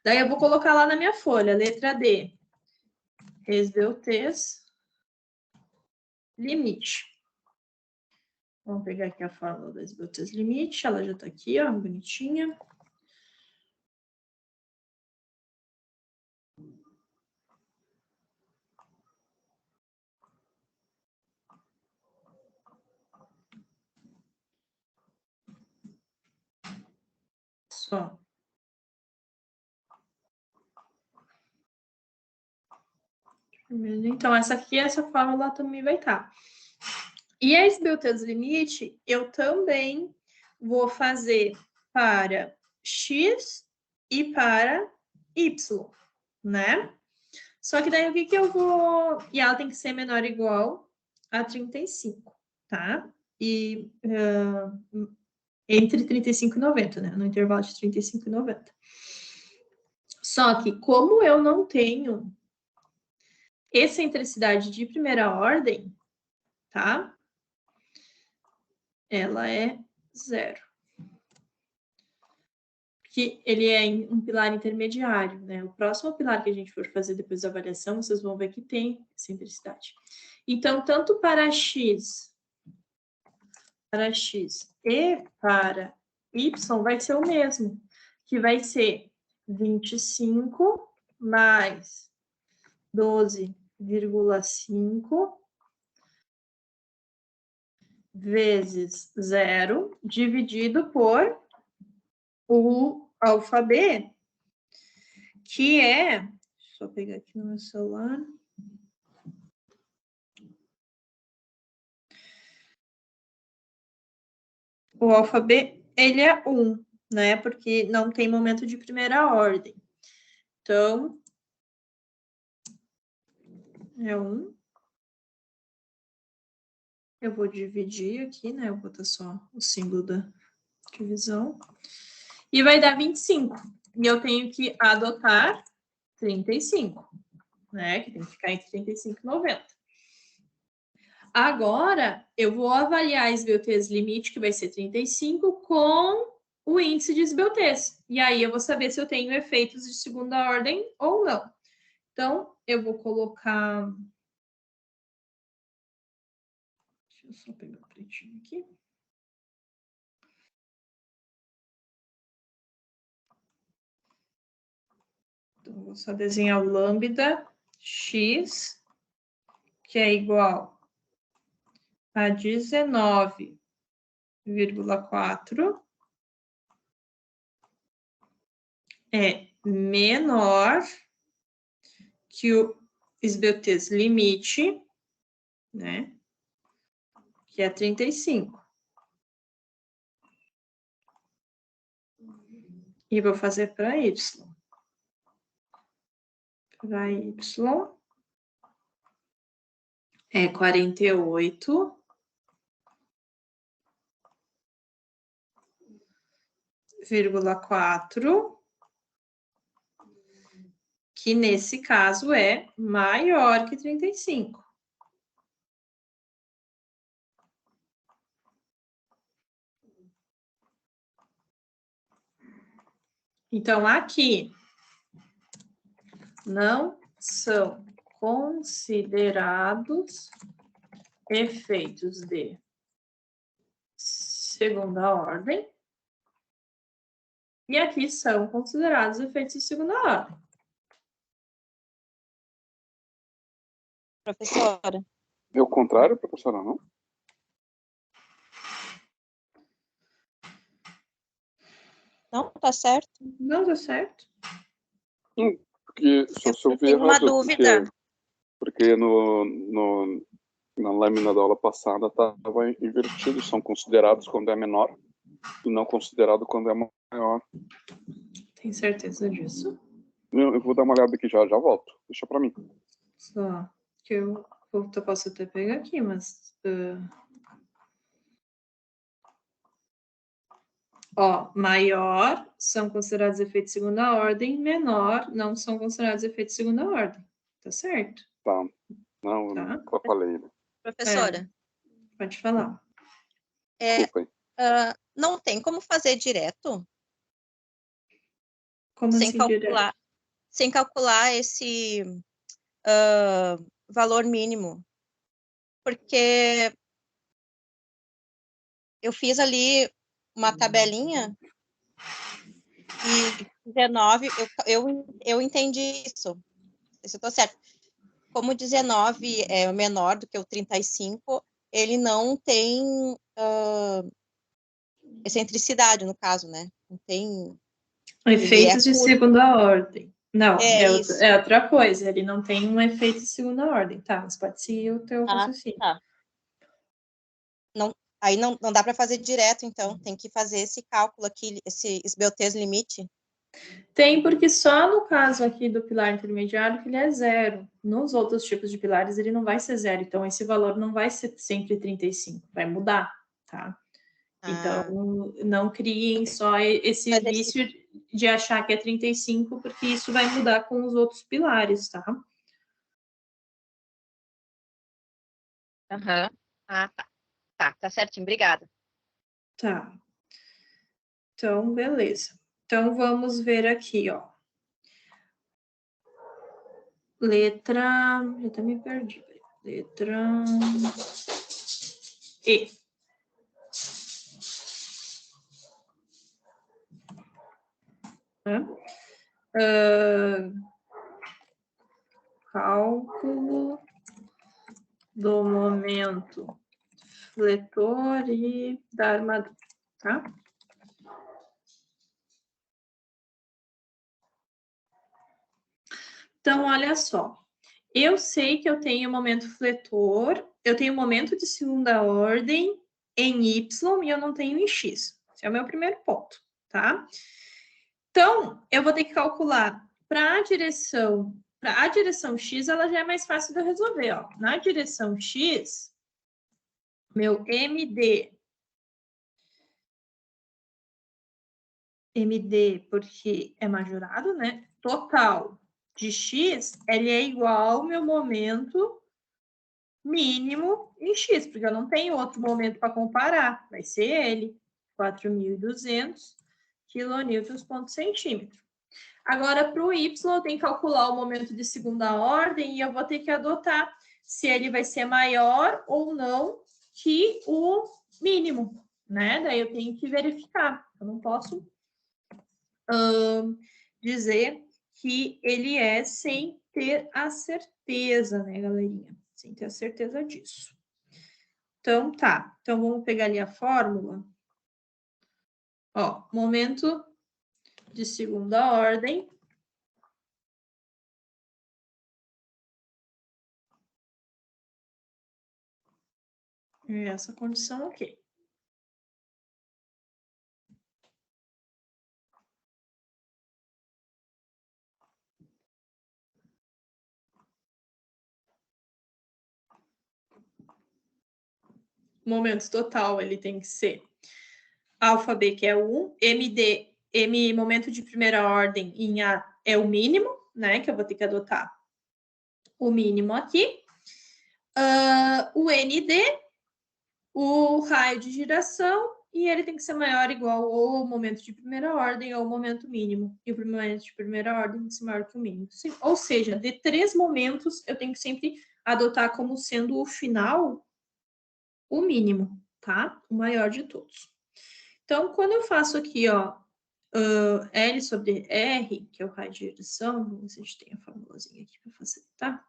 Daí, eu vou colocar lá na minha folha, letra D. Esbeltez limite. Vamos pegar aqui a fórmula da esbeltez limite, ela já tá aqui, ó, bonitinha. Só. Então, essa fórmula também vai estar. E a esbeltez limite, eu também vou fazer para x e para y, né? Só que daí o que eu vou... E ela tem que ser menor ou igual a 35, tá? E entre 35 e 90, né? No intervalo de 35 e 90. Só que como eu não tenho excentricidade de primeira ordem, tá? Ela é 0. Que ele é um pilar intermediário, né? O próximo pilar que a gente for fazer depois da avaliação, vocês vão ver que tem excentricidade. Então, tanto para x e para y vai ser o mesmo, que vai ser 25 mais 12,5 vezes 0 dividido por o alfabeto, que é... Deixa eu pegar aqui no meu celular. O alfabeto, ele é 1, né? Porque não tem momento de primeira ordem. Então, é 1. Eu vou dividir aqui, né? Eu vou botar só o símbolo da divisão. E vai dar 25. E eu tenho que adotar 35, né? Que tem que ficar entre 35 e 90. Agora, eu vou avaliar a esbeltez limite, que vai ser 35, com o índice de esbeltez. E aí, eu vou saber se eu tenho efeitos de segunda ordem ou não. Então, eu vou colocar... Deixa eu só pegar o pretinho aqui. Então, vou só desenhar o lambda x, que é igual a 19,4, é menor que o esbeltez limite, né? Que é 35. E vou fazer para y. Para y é 48,4, que nesse caso é maior que 35. Então, aqui não são considerados efeitos de segunda ordem. E aqui são considerados efeitos de segunda ordem. Professora. É o contrário, professora, não? Não, tá certo. Não deu certo. Porque só se eu ver tenho uma errado, dúvida. porque na lâmina da aula passada estava invertido, são considerados quando é menor e não considerado quando é maior. Tem certeza disso? Eu vou dar uma olhada aqui já volto. Deixa para mim. Só que eu posso até pegar aqui, mas... Ó, maior são considerados efeitos de segunda ordem, menor não são considerados efeitos de segunda ordem. Tá certo? Tá. Não, Tá. nunca falei, né? Professora, Pode falar. Desculpa aí. não tem como fazer direto Como sem assim direto? calcular, sem calcular esse valor mínimo. Porque eu fiz ali uma tabelinha e 19, eu entendi isso. Se eu estou certo. Como 19 é menor do que o 35, ele não tem excentricidade, no caso, né? Não tem... Efeitos de segunda ordem. Não, isso. é outra coisa. Ele não tem um efeito de segunda ordem, tá? Mas pode seguir o teu raciocínio. Tá. Aí não dá para fazer direto, então. Tem que fazer esse cálculo aqui, esse Beltrés limite. Tem, porque só no caso aqui do pilar intermediário que ele é zero. Nos outros tipos de pilares ele não vai ser zero. Então, esse valor não vai ser sempre 35. Vai mudar, tá? Então, não criem só esse vício de achar que é 35, porque isso vai mudar com os outros pilares, tá? Aham. Ah, tá. Tá certinho. Obrigada. Tá. Então, beleza. Então, vamos ver aqui, ó. Letra... Eu até me perdi. Letra... E. Cálculo do momento fletor e da armadura, tá? Então, olha só. Eu sei que eu tenho momento fletor, eu tenho momento de segunda ordem em Y e eu não tenho em X. Esse é o meu primeiro ponto, tá? Então, eu vou ter que calcular para a direção X, ela já é mais fácil de eu resolver, ó. Na direção X, meu MD, porque é majorado, né? Total de X, ele é igual ao meu momento mínimo em X, porque eu não tenho outro momento para comparar. Vai ser ele, 4.200 quilonewtons por centímetro. Agora, para o Y, eu tenho que calcular o momento de segunda ordem e eu vou ter que adotar se ele vai ser maior ou não que o mínimo, né? Daí eu tenho que verificar. Eu não posso dizer que ele é sem ter a certeza, né, galerinha? Sem ter a certeza disso. Então, tá. Então, vamos pegar ali a fórmula. Ó, momento de segunda ordem. E essa condição aqui. Momento total, ele tem que ser alfa B, que é o 1, momento de primeira ordem em A é o mínimo, né, que eu vou ter que adotar o mínimo aqui. O ND, o raio de giração, e ele tem que ser maior ou igual ou ao momento de primeira ordem ou ao momento mínimo. E o momento de primeira ordem tem que ser maior que o mínimo. Ou seja, de 3 momentos, eu tenho que sempre adotar como sendo o final o mínimo, tá? O maior de todos. Então, quando eu faço aqui, ó, L sobre R, que é o raio de giração, vamos ver se a gente tem a formulazinha aqui para facilitar.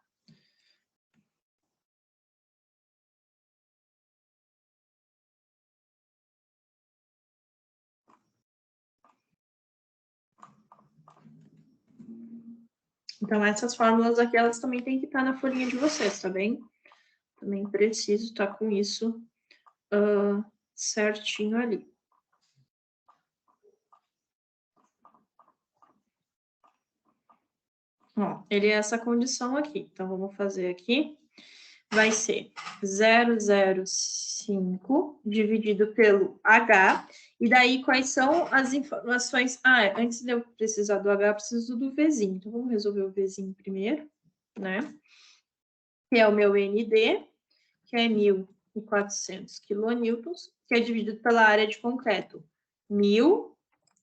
Então, essas fórmulas aqui, elas também têm que estar na folhinha de vocês, tá bem? Também preciso estar com isso certinho ali. Ó, ele é essa condição aqui. Então, vamos fazer aqui. vai ser 0,05 dividido pelo H, e daí quais são as informações? Antes de eu precisar do H, eu preciso do Vzinho. Então, vamos resolver o Vzinho primeiro, né? Que é o meu ND, que é 1.400 quilonewtons, que é dividido pela área de concreto, 1.000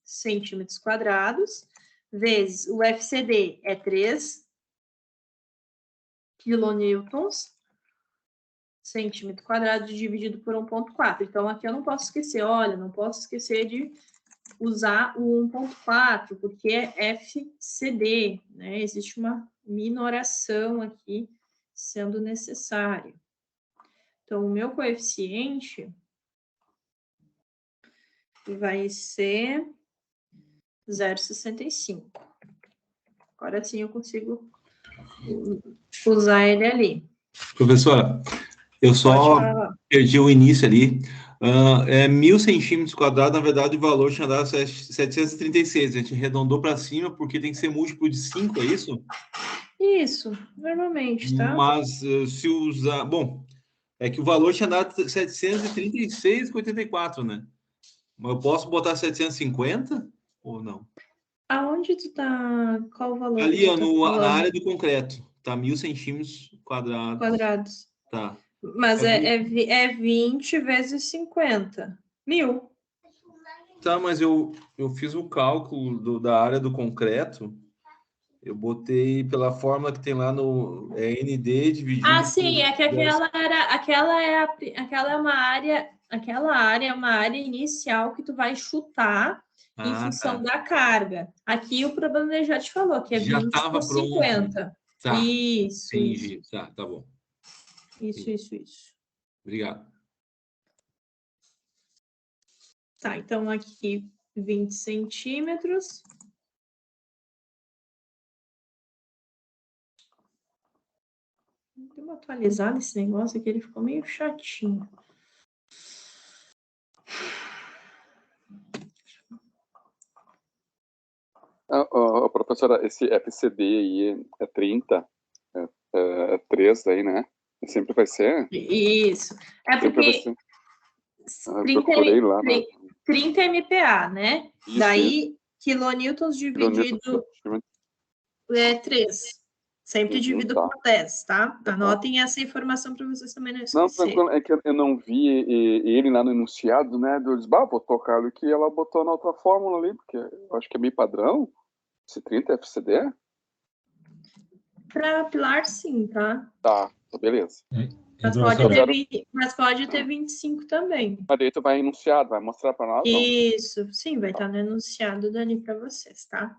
centímetros quadrados, vezes o FCD é 3 quilonewtons, centímetro quadrado dividido por 1,4. Então, aqui eu não posso esquecer, olha, não posso esquecer de usar o 1,4, porque é FCD, né? Existe uma minoração aqui sendo necessária. Então, o meu coeficiente vai ser 0,65. Agora sim eu consigo usar ele ali. Professora, eu só perdi o início ali. 1.000 centímetros quadrados, na verdade, o valor tinha dado 736. A gente arredondou para cima porque tem que ser múltiplo de 5, é isso? Isso, normalmente, tá? Mas se usar... Bom, é que o valor tinha dado 736,84, né? Mas eu posso botar 750 ou não? Aonde tu tá? Qual o valor? Ali, ó, tá na área do concreto. Tá 1.000 centímetros quadrados. Tá. Tá. Mas é 20 vezes 50. 1.000. Tá, mas eu fiz o cálculo da área do concreto. Eu botei pela fórmula que tem lá no ND dividido. Sim, é que aquela área é uma área inicial que tu vai chutar em função da carga. Aqui o problema ele já te falou, que é 20 por 50. Tá. Isso. Entendi. Isso. Tá bom. Isso. Obrigado. Tá, então aqui 20 centímetros. Deu uma atualizada esse negócio aqui, ele ficou meio chatinho. Professora, esse FCD aí é 30, é 3 daí, né? Sempre vai ser? Isso. É porque 30 MPa, né? Isso, daí, quilonewtons dividido é 3. Sempre divido por 10, tá? Anotem essa informação para vocês também não esquecerem. Não, tranquilo, é que eu não vi ele lá no enunciado, né? Eu disse, vou tocar ali que ela botou na outra fórmula ali, porque eu acho que é meio padrão. Esse 30 FCD? Para pilar, sim, tá? Tá, beleza. Mas pode ter 25 também. Mas daí tu vai enunciado, vai mostrar para nós? Isso, não? Sim, vai estar no enunciado dali para vocês, tá?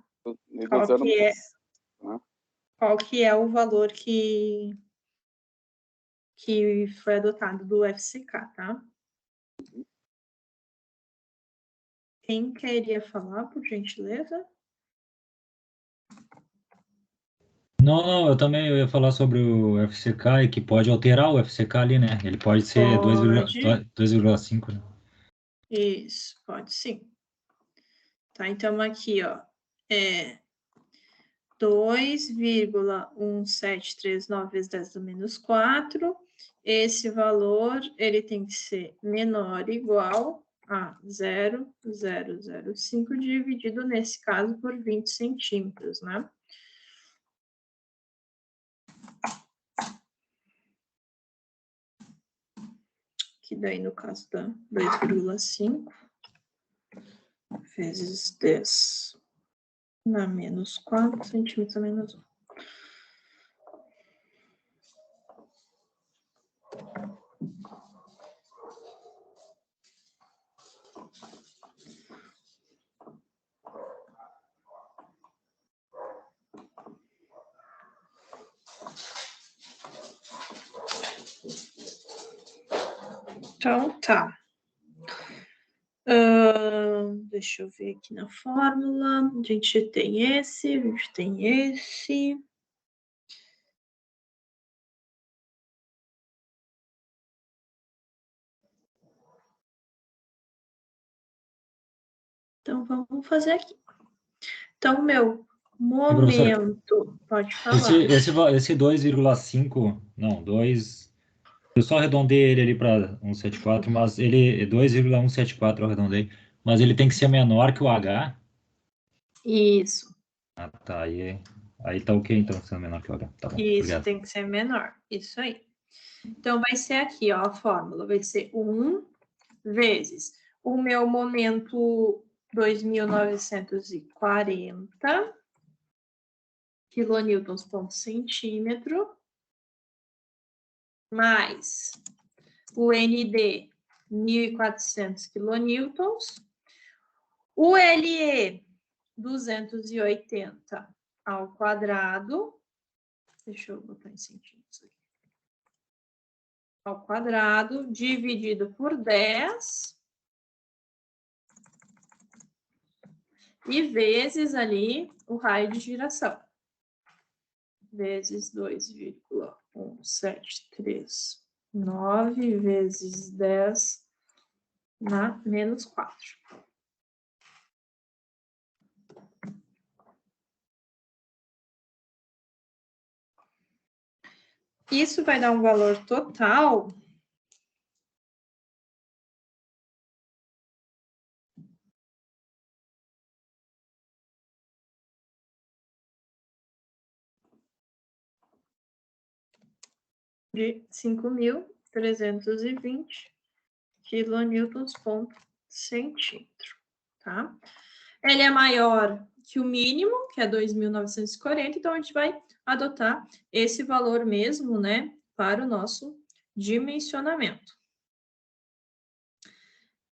Qual que é o valor que foi adotado do FCK, tá? Quem queria falar, por gentileza? Não, eu também ia falar sobre o FCK e que pode alterar o FCK ali, né? Ele pode ser 2,5, né? Isso, pode sim. Tá, então aqui, ó, 2,1739 vezes 10 a menos 4. Esse valor, ele tem que ser menor ou igual a 0,005 dividido, nesse caso, por 20 centímetros, né? Que daí, no caso, dá 2,5 vezes 10 na menos 4 centímetros a menos 1. Então, tá. Deixa eu ver aqui na fórmula. A gente tem esse, a gente tem esse. Então, vamos fazer aqui. Então, meu momento... Pode falar. Esse 2,5... Não, 2... Eu só arredondei ele ali para 174, mas ele 2,174 eu arredondei, mas ele tem que ser menor que o H. Isso. Ah, tá. Aí tá ok, então, sendo menor que o H. Tá bom, Isso, obrigado. tem que ser menor. Isso aí. Então, vai ser aqui, ó, a fórmula. Vai ser 1 vezes o meu momento 2.940 quilonewtons por centímetro, mais o ND 1.400 quilonewtons, o LE 280 ao quadrado, deixa eu botar em centímetros aqui, ao quadrado, dividido por 10, e vezes ali o raio de giração, vezes 2,1739 vezes 10 na menos 4. Isso vai dar um valor total de 5.320 quilonewtons por centímetro, tá? Ele é maior que o mínimo, que é 2.940, então a gente vai adotar esse valor mesmo, né, para o nosso dimensionamento.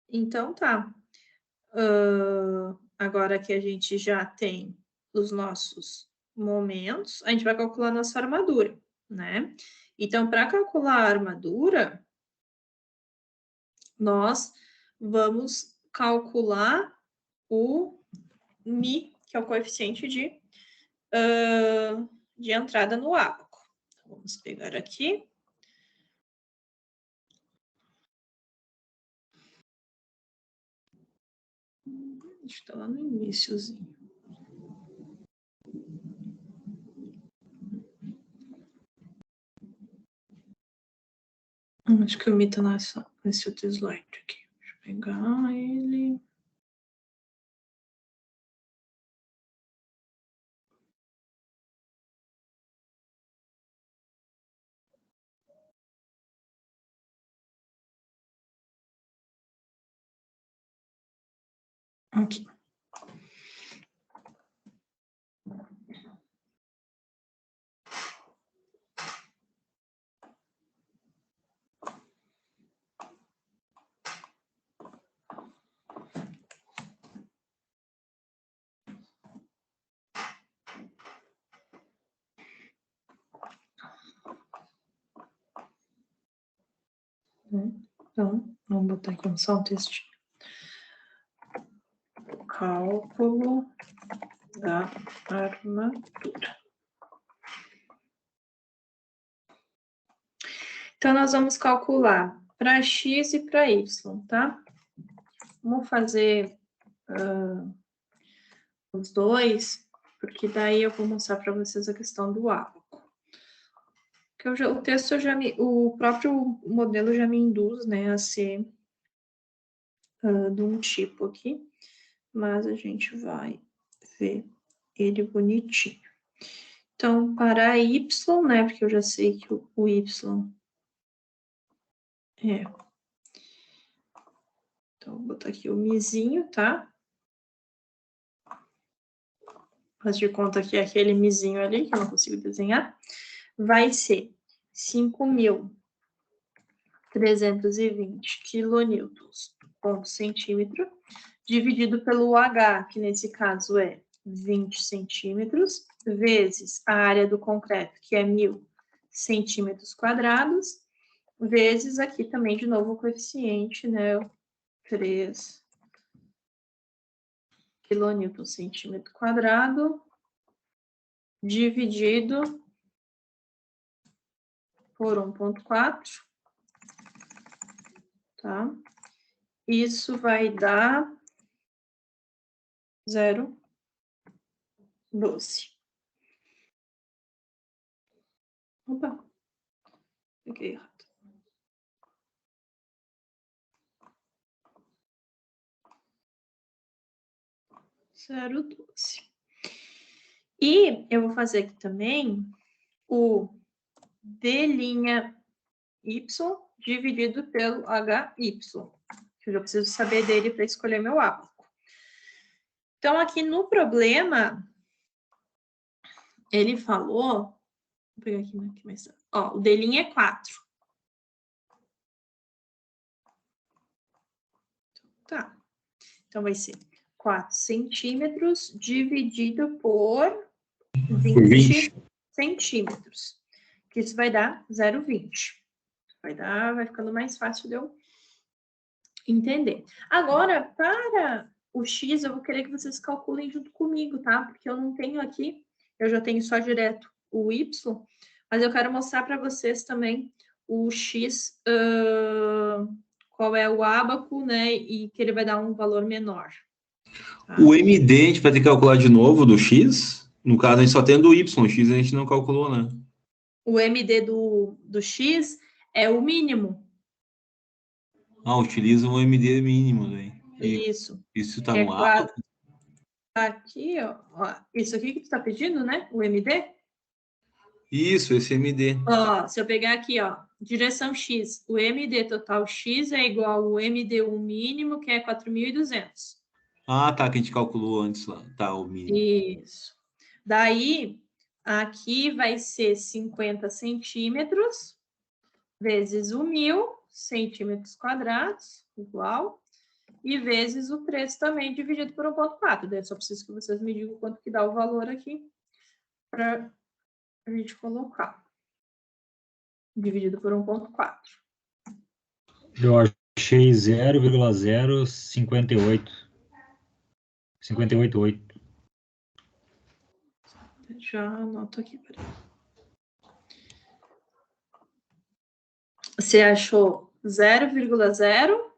Então, tá. Agora que a gente já tem os nossos momentos, a gente vai calcular a nossa armadura, né? Então, para calcular a armadura, nós vamos calcular o Mi, que é o coeficiente de entrada no ábaco. Então, vamos pegar aqui. Está lá no iníciozinho. Acho que o Mi está nesse outro slide aqui. Deixa eu pegar ele. Aqui. Então, vamos botar aqui só um textinho. Cálculo da armadura. Então, nós vamos calcular para X e para Y, tá? Vamos fazer os dois, porque daí eu vou mostrar para vocês a questão do ábaco. O texto o próprio modelo já me induz, né, a ser de um tipo aqui, mas a gente vai ver ele bonitinho. Então, para Y, né, porque eu já sei que o Y é. Então, vou botar aqui o mizinho, tá? Faz de conta que é aquele mizinho ali, que eu não consigo desenhar. Vai ser 5.320 quilonewtons por centímetro, dividido pelo H, que nesse caso é 20 centímetros, vezes a área do concreto, que é 1.000 centímetros quadrados, vezes aqui também, de novo, o coeficiente, né, 3 quilonewton centímetro quadrado, dividido por 1,4, tá? Isso vai dar 0,12. Opa, peguei errado. 0,12. E eu vou fazer aqui também o D' Y dividido pelo HY, que eu já preciso saber dele para escolher meu ábaco. Então, aqui no problema, ele falou... Vou pegar aqui mais... Ó, o D' é 4. Tá. Então, vai ser 4 centímetros dividido por 20 centímetros. Que isso vai dar 0,20. Vai ficando mais fácil de eu entender. Agora, para o X, eu vou querer que vocês calculem junto comigo, tá? Porque eu não tenho aqui, eu já tenho só direto o Y, mas eu quero mostrar para vocês também o X, qual é o ábaco, né? E que ele vai dar um valor menor. Tá? O MD a gente vai ter que calcular de novo do X? No caso, a gente só tem do Y, o X a gente não calculou, né? O MD do X é o mínimo. Ah, utiliza o MD mínimo, né? Isso. Isso tá no ábaco? Aqui, ó. Isso aqui que tu tá pedindo, né? O MD? Isso, esse MD. Ó, se eu pegar aqui, ó, direção X, o MD total X é igual ao MD1 mínimo, que é 4.200. Ah, tá, que a gente calculou antes lá. Tá, o mínimo. Isso. Daí, aqui vai ser 50 centímetros vezes o 1.000 centímetros quadrados, igual, e vezes o preço também dividido por 1,4. Daí eu só preciso que vocês me digam quanto que dá o valor aqui para a gente colocar. Dividido por 1,4. Eu achei 0,058. 58,8. Já anoto aqui, peraí. Você achou 0,058?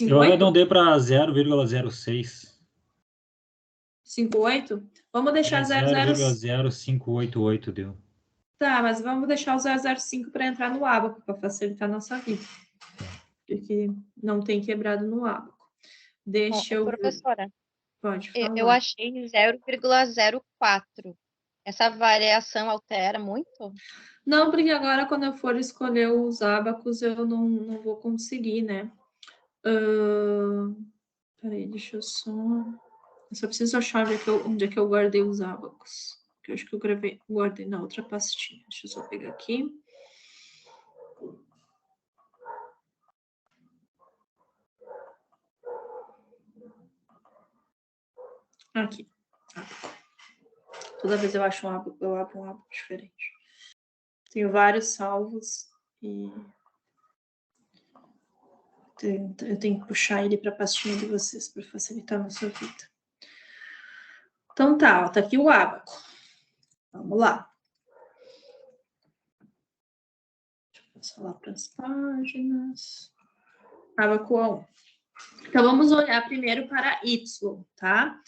Eu arredondei para 0,06. 58? Vamos deixar 0,0588 deu. Tá, mas vamos deixar o 005 para entrar no ábaco, para facilitar a nossa vida. Porque não tem quebrado no ábaco. Deixa eu... Professora, Pode falar. eu achei 0,04. Essa variação altera muito? Não, porque agora quando eu for escolher os ábacos, eu não vou conseguir, né? Peraí, deixa eu só... Eu só preciso achar onde é que eu guardei os ábacos. Que eu acho que eu guardei na outra pastinha. Deixa eu só pegar aqui. Aqui. Toda vez eu acho eu abro um ábaco diferente. Tenho vários salvos e eu tenho que puxar ele para a pastinha de vocês para facilitar a nossa vida. Então tá, ó, tá aqui o ábaco. Vamos lá. Deixa eu passar lá para as páginas. Ábaco 1. Então vamos olhar primeiro para Y, tá?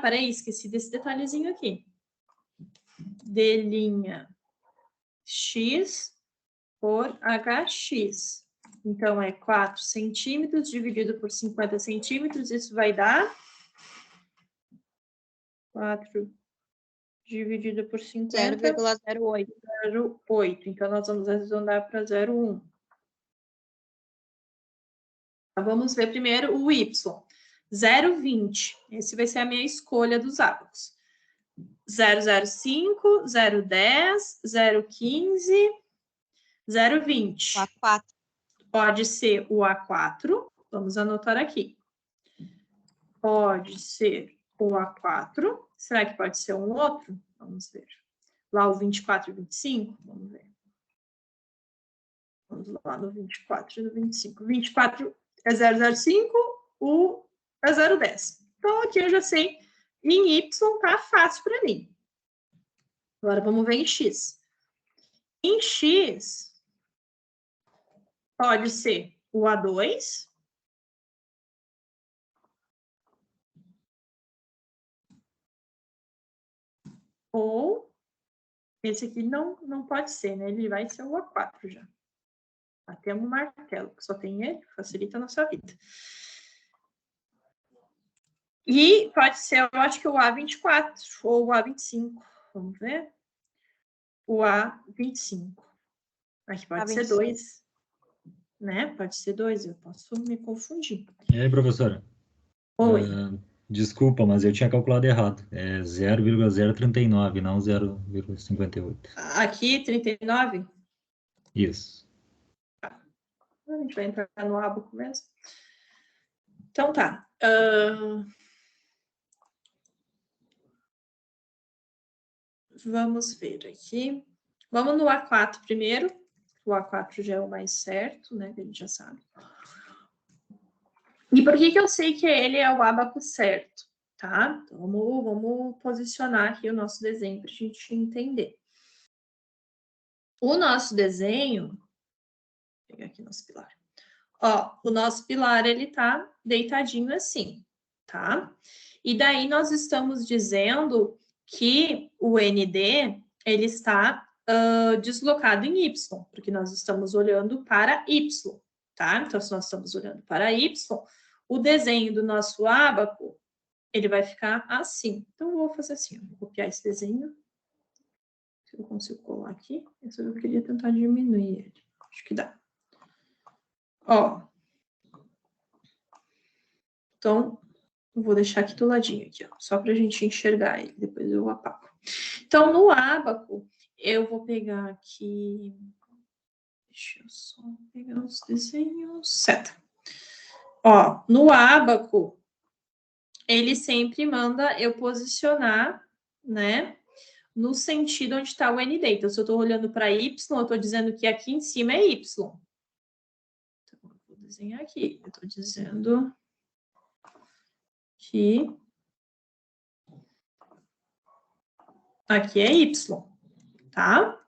Peraí, esqueci desse detalhezinho aqui. D' X por HX. Então, é 4 centímetros dividido por 50 centímetros, isso vai dar 4 dividido por 50... 0,08. 0,8. Então, nós vamos arredondar para 0,1. Vamos ver primeiro o Y. 0,20. Esse vai ser a minha escolha dos ábacos. 0,05, 0,10, 0,15, 0,20. A4. Pode ser o A4. Vamos anotar aqui. Pode ser o A4. Será que pode ser um outro? Vamos ver. Lá o 24 e 25? Vamos ver. Vamos lá no 24 e no 25. 24 é 0,05, o é 0,10. Então, aqui eu já sei, em Y tá fácil para mim. Agora, vamos ver em X. Em X, pode ser o A2, ou esse aqui não pode ser, né? Ele vai ser o A4 já. Até um martelo, que só tem ele, facilita a nossa vida. E pode ser, eu acho que o A24 ou o A25. Vamos ver? O A25. Aqui pode ser 2. Né? Pode ser 2, eu posso me confundir. E aí, professora? Oi. Desculpa, mas eu tinha calculado errado. É 0,039, não 0,58. Aqui, 39? Isso. A gente vai entrar no ábaco mesmo. Então tá. Vamos ver aqui. Vamos no A4 primeiro. O A4 já é o mais certo, né? Que a gente já sabe. E por que eu sei que ele é o ábaco certo? Tá? Então, vamos posicionar aqui o nosso desenho para a gente entender. O nosso desenho... Vou pegar aqui nosso pilar. Ó, o nosso pilar, ele tá deitadinho assim, tá? E daí nós estamos dizendo que o ND, ele está deslocado em Y, porque nós estamos olhando para Y, tá? Então, se nós estamos olhando para Y, o desenho do nosso ábaco, ele vai ficar assim. Então, eu vou fazer assim, vou copiar esse desenho. Se eu consigo colar aqui, eu queria tentar diminuir ele. Acho que dá. Ó. Então, eu vou deixar aqui do ladinho, aqui, ó, só para a gente enxergar ele. Depois eu apago. Então, no ábaco, eu vou pegar aqui... Deixa eu só pegar os desenhos. Seta. Ó, no ábaco, ele sempre manda eu posicionar, né, no sentido onde está o ND. Então, se eu estou olhando para Y, eu estou dizendo que aqui em cima é Y. Então, eu vou desenhar aqui. Eu estou dizendo que aqui é Y, tá?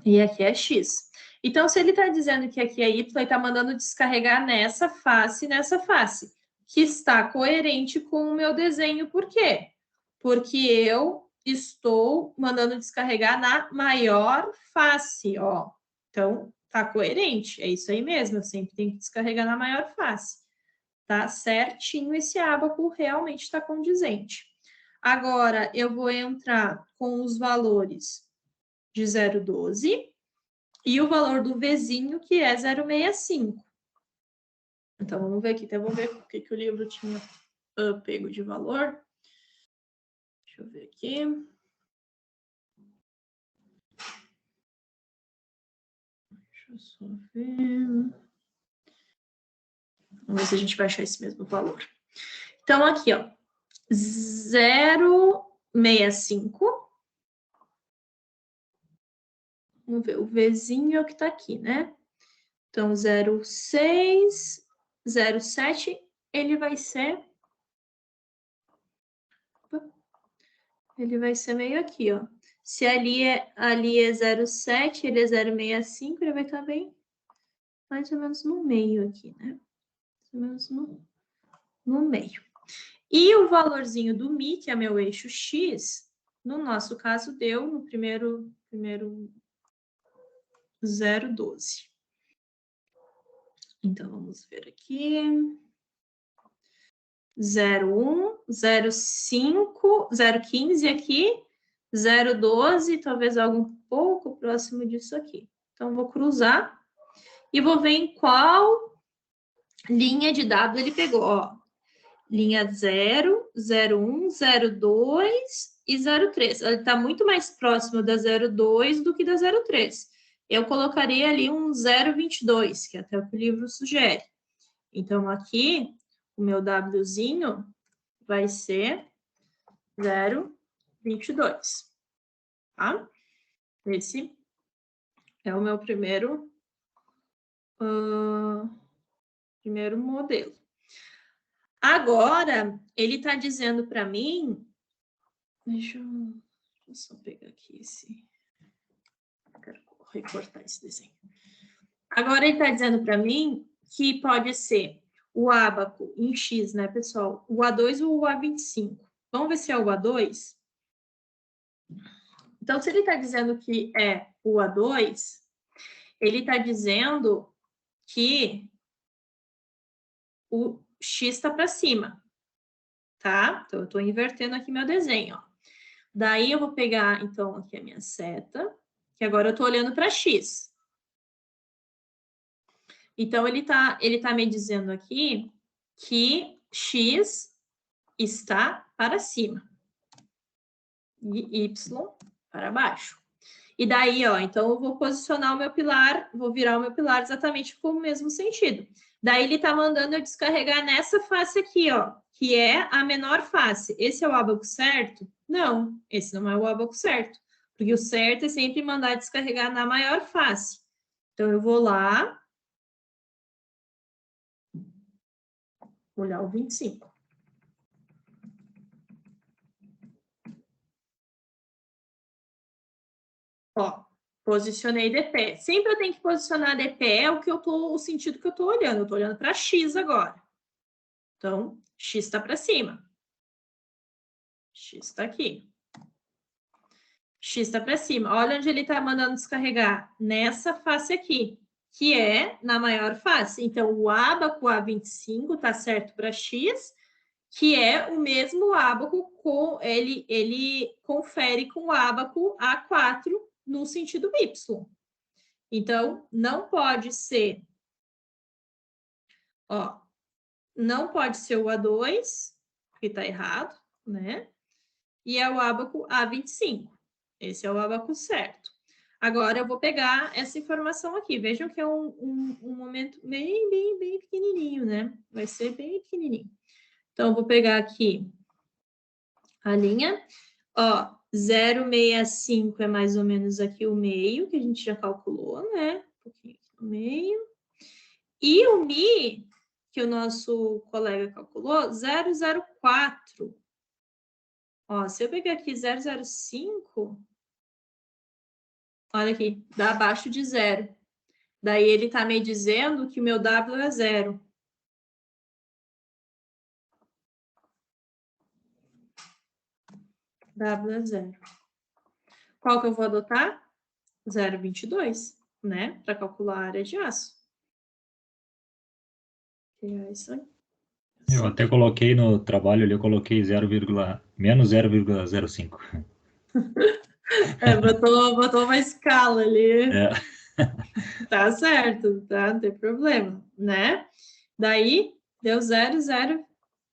E aqui é X. Então, se ele está dizendo que aqui é Y, ele está mandando descarregar nessa face, que está coerente com o meu desenho. Por quê? Porque eu estou mandando descarregar na maior face, ó. Então, tá coerente. É isso aí mesmo, eu sempre tenho que descarregar na maior face. Tá certinho, esse ábaco realmente está condizente. Agora, eu vou entrar com os valores de 0,12 e o valor do Vzinho, que é 0,65. Então, vamos ver aqui. Então, vamos ver o que o livro tinha pego de valor. Deixa eu ver aqui. Deixa eu só ver. Vamos ver se a gente vai achar esse mesmo valor. Então, aqui, ó. 0,65. Vamos ver, o Vzinho é o que está aqui, né? Então, 0,6, 0,7, ele vai ser... Ele vai ser meio aqui, ó. Se ali é 0,7, ele é 0,65, ele vai estar bem mais ou menos no meio aqui, né? Mais ou menos no meio. E o valorzinho do Mi, que é meu eixo X, no nosso caso, deu no primeiro 0,12. Então, vamos ver aqui. 0,1, 0,5, 0,15 aqui, 0,12, talvez algo um pouco próximo disso aqui. Então, vou cruzar e vou ver em qual linha de dado ele pegou. Ó, linha 0, 0,1, 0,2 e 0,3. Ele está muito mais próximo da 0,2 do que da 0,3. Eu colocaria ali um 0,22, que é até o que o livro sugere. Então, aqui, o meu Wzinho vai ser 0,22, tá? Esse é o meu primeiro modelo. Agora, ele está dizendo para mim... Deixa eu só pegar aqui esse... Quero recortar esse desenho. Agora, ele está dizendo para mim que pode ser o ábaco em X, né, pessoal? O A2 ou o A25. Vamos ver se é o A2? Então, se ele está dizendo que é o A2, ele está dizendo que o X está para cima. tá? Então, eu estou invertendo aqui meu desenho, ó. Daí, eu vou pegar, então, aqui a minha seta, que agora eu estou olhando para x. Então, ele tá me dizendo aqui que x está para cima e y para baixo. E daí, ó, então eu vou posicionar o meu pilar, vou virar o meu pilar exatamente com o mesmo sentido. Daí ele tá mandando eu descarregar nessa face aqui, ó, que é a menor face. Esse é o ábaco certo? Não, esse não é o ábaco certo. Porque o certo é sempre mandar descarregar na maior face. Então, eu vou lá, olhar o 25. Ó, posicionei de pé. Sempre eu tenho que posicionar de pé o sentido que eu tô olhando. Eu tô olhando para x agora. Então, x está para cima. X está aqui. X está para cima. Olha onde ele está mandando descarregar. Nessa face aqui, que é na maior face. Então, o ábaco A25 está certo para x, que é o mesmo ábaco, ele confere com o ábaco A4 no sentido y. Então, não pode ser, ó, não pode ser o A2, que está errado, né? E é o ábaco A25. Esse é o ábaco certo. Agora, eu vou pegar essa informação aqui. Vejam que é um momento bem pequenininho, né? Vai ser bem pequenininho. Então, eu vou pegar aqui a linha. Ó, 0,65 é mais ou menos aqui o meio, que a gente já calculou, né? Um pouquinho aqui no meio. E o Mi, que o nosso colega calculou, 0,04. Ó, se eu pegar aqui 0,05, olha aqui, dá abaixo de 0. Daí ele tá me dizendo que o meu W é 0. W é 0. Qual que eu vou adotar? 0,22, né? Para calcular a área de aço. É isso aí. Eu até coloquei no trabalho ali, eu coloquei menos 0,05. Botou uma escala ali. É. Tá certo, tá? Não tem problema, né? Daí, deu 0, 0.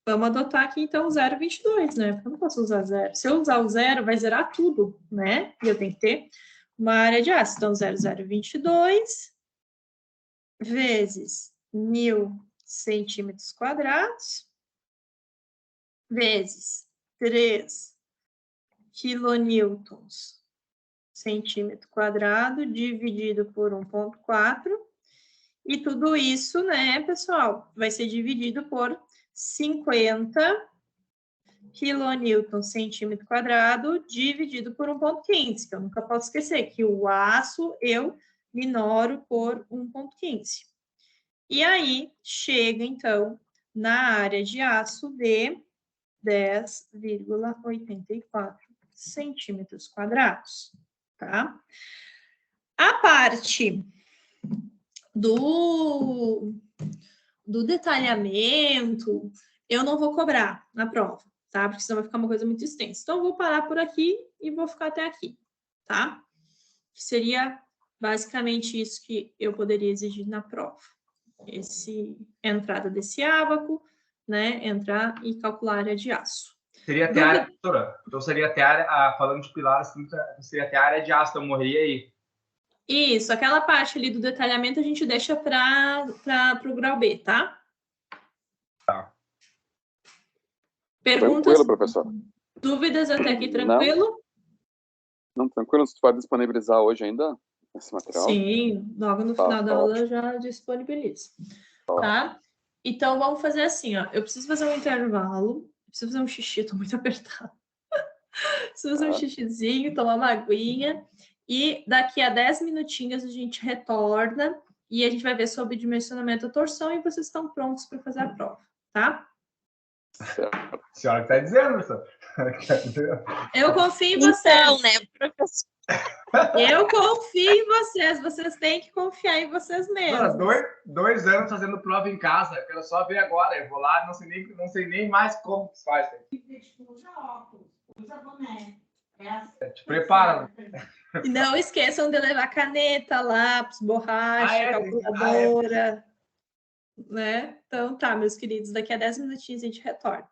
Vamos adotar aqui, então, 0,22, né? Porque eu não posso usar 0. Se eu usar o 0, vai zerar tudo, né? E eu tenho que ter uma área de aço. Então, 0,022 vezes 1.000 centímetros quadrados vezes 3 quilonewtons centímetro quadrado dividido por 1,4. E tudo isso, né, pessoal, vai ser dividido por 50 quilonewton centímetro quadrado dividido por 1,15, que eu nunca posso esquecer que o aço eu minoro por 1,15. E aí, chega, então, na área de aço de 10,84 centímetros quadrados, tá? A parte do detalhamento, eu não vou cobrar na prova, tá? Porque senão vai ficar uma coisa muito extensa. Então, eu vou parar por aqui e vou ficar até aqui, tá? Que seria basicamente isso que eu poderia exigir na prova. Entrada desse ábaco, né? Entrar e calcular a área de aço. Seria até a área, doutora, então seria até a área, falando de pilares, seria até a área de aço, então morria aí. Isso, aquela parte ali do detalhamento a gente deixa para o grau B, tá? Tá. Perguntas? Tranquilo, professor. Dúvidas até aqui, tranquilo? Não, tranquilo. Você vai disponibilizar hoje ainda esse material? Sim, logo no final da aula eu já disponibilizo. Tá? Então, vamos fazer assim, ó. Eu preciso fazer um intervalo, preciso fazer um xixi, tô muito apertada. Preciso fazer um xixizinho, tomar uma aguinha. E daqui a 10 minutinhos a gente retorna e a gente vai ver sobre dimensionamento da torção e vocês estão prontos para fazer a prova, tá? Certo. A senhora que está dizendo, professor. Eu confio em Então, vocês. né, professor? Eu confio em vocês. Vocês têm que confiar em vocês Mano, mesmos. 2 anos fazendo prova em casa. Eu quero só ver agora. Eu vou lá, não sei nem mais como que se faz. Usa óculos, usa boné. Te prepara. E não esqueçam de levar caneta, lápis, borracha, calculadora, né? Então tá, meus queridos, daqui a 10 minutinhos a gente retorna.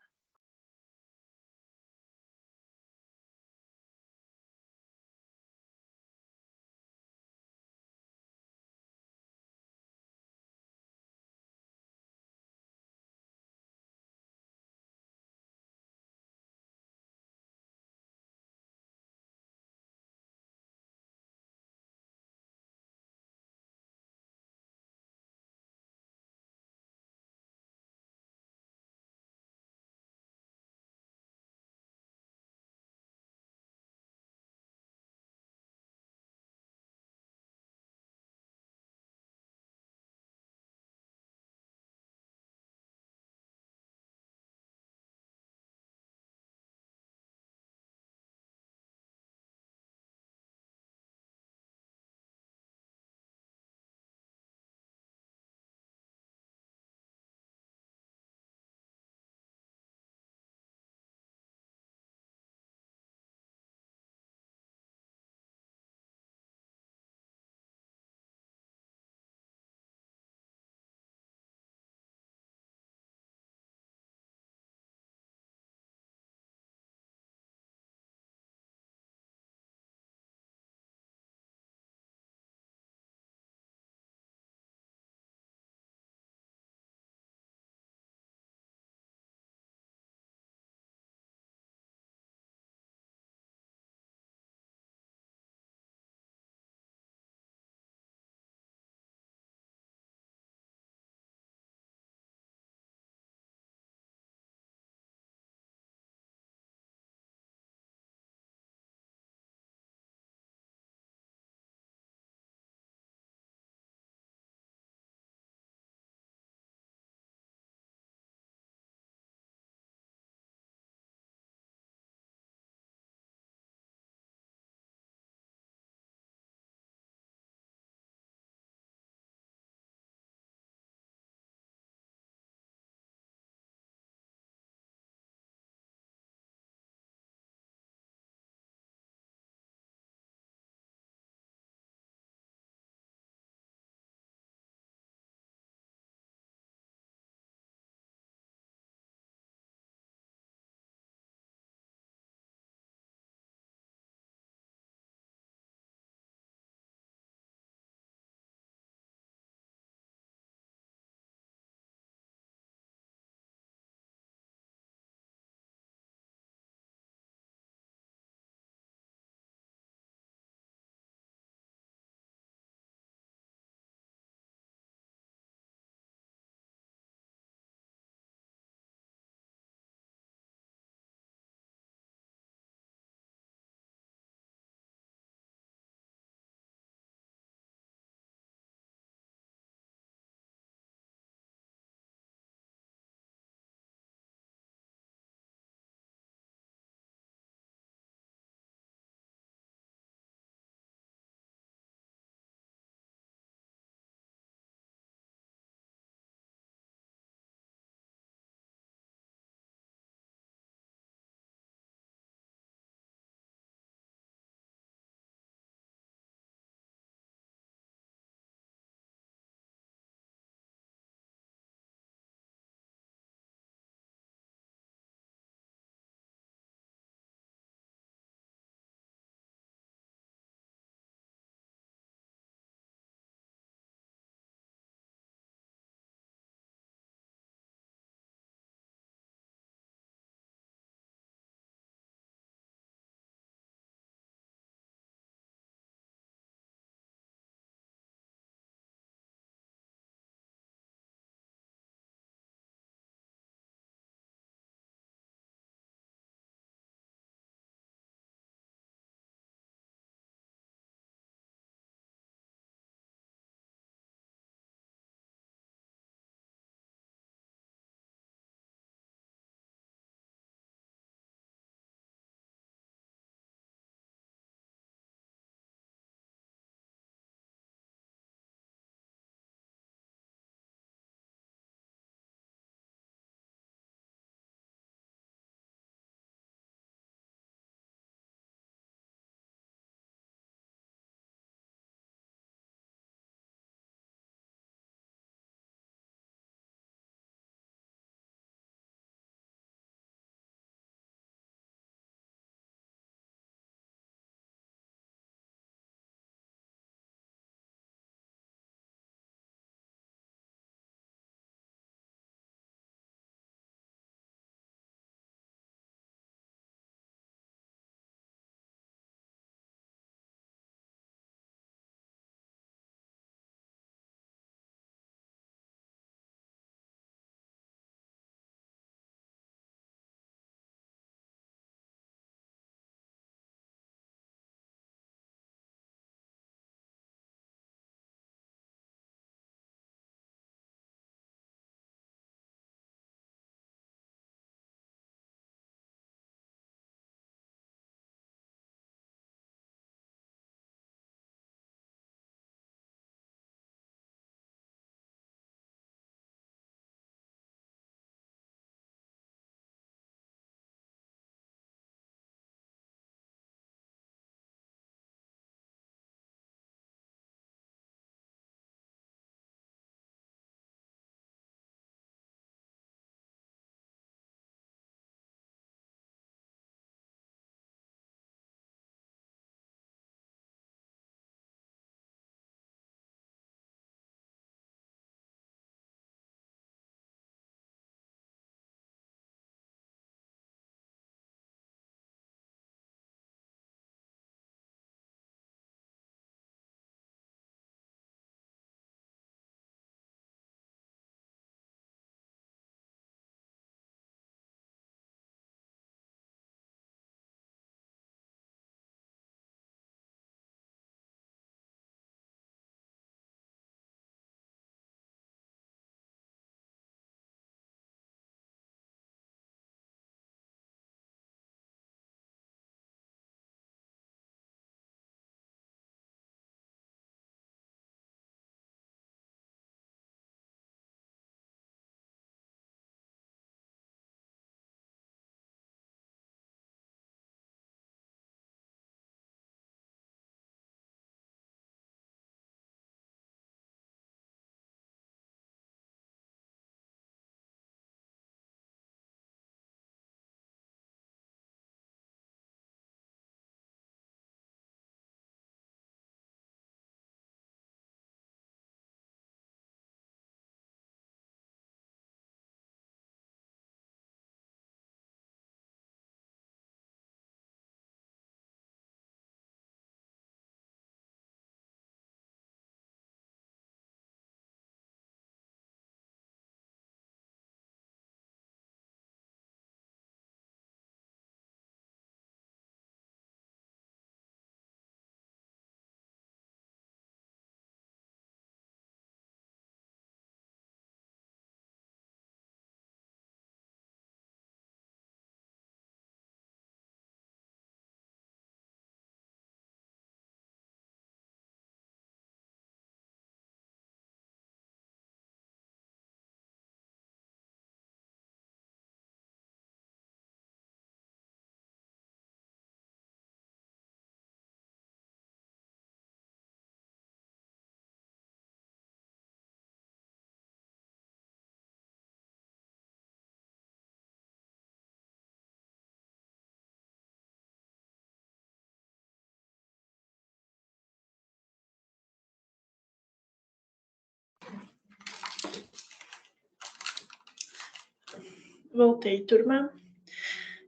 Voltei, turma.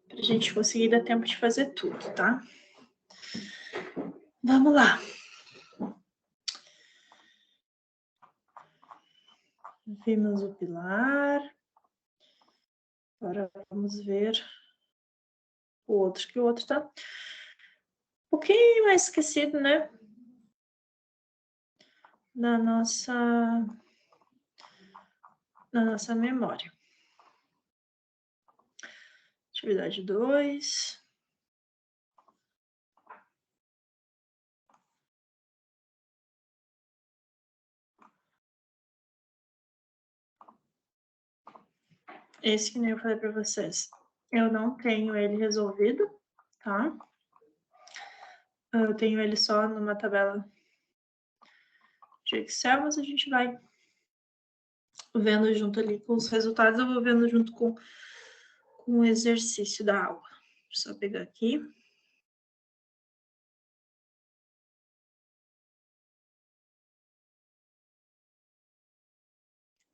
Para a gente conseguir dar tempo de fazer tudo, tá? Vamos lá. Vimos o pilar. Agora vamos ver o outro, que o outro tá um pouquinho mais esquecido, né? Na nossa memória. Atividade 2. Esse que nem eu falei para vocês. Eu não tenho ele resolvido, tá? Eu tenho ele só numa tabela de Excel, mas a gente vai vendo junto ali com os resultados, eu vou vendo junto com o exercício da aula. Deixa eu só pegar aqui.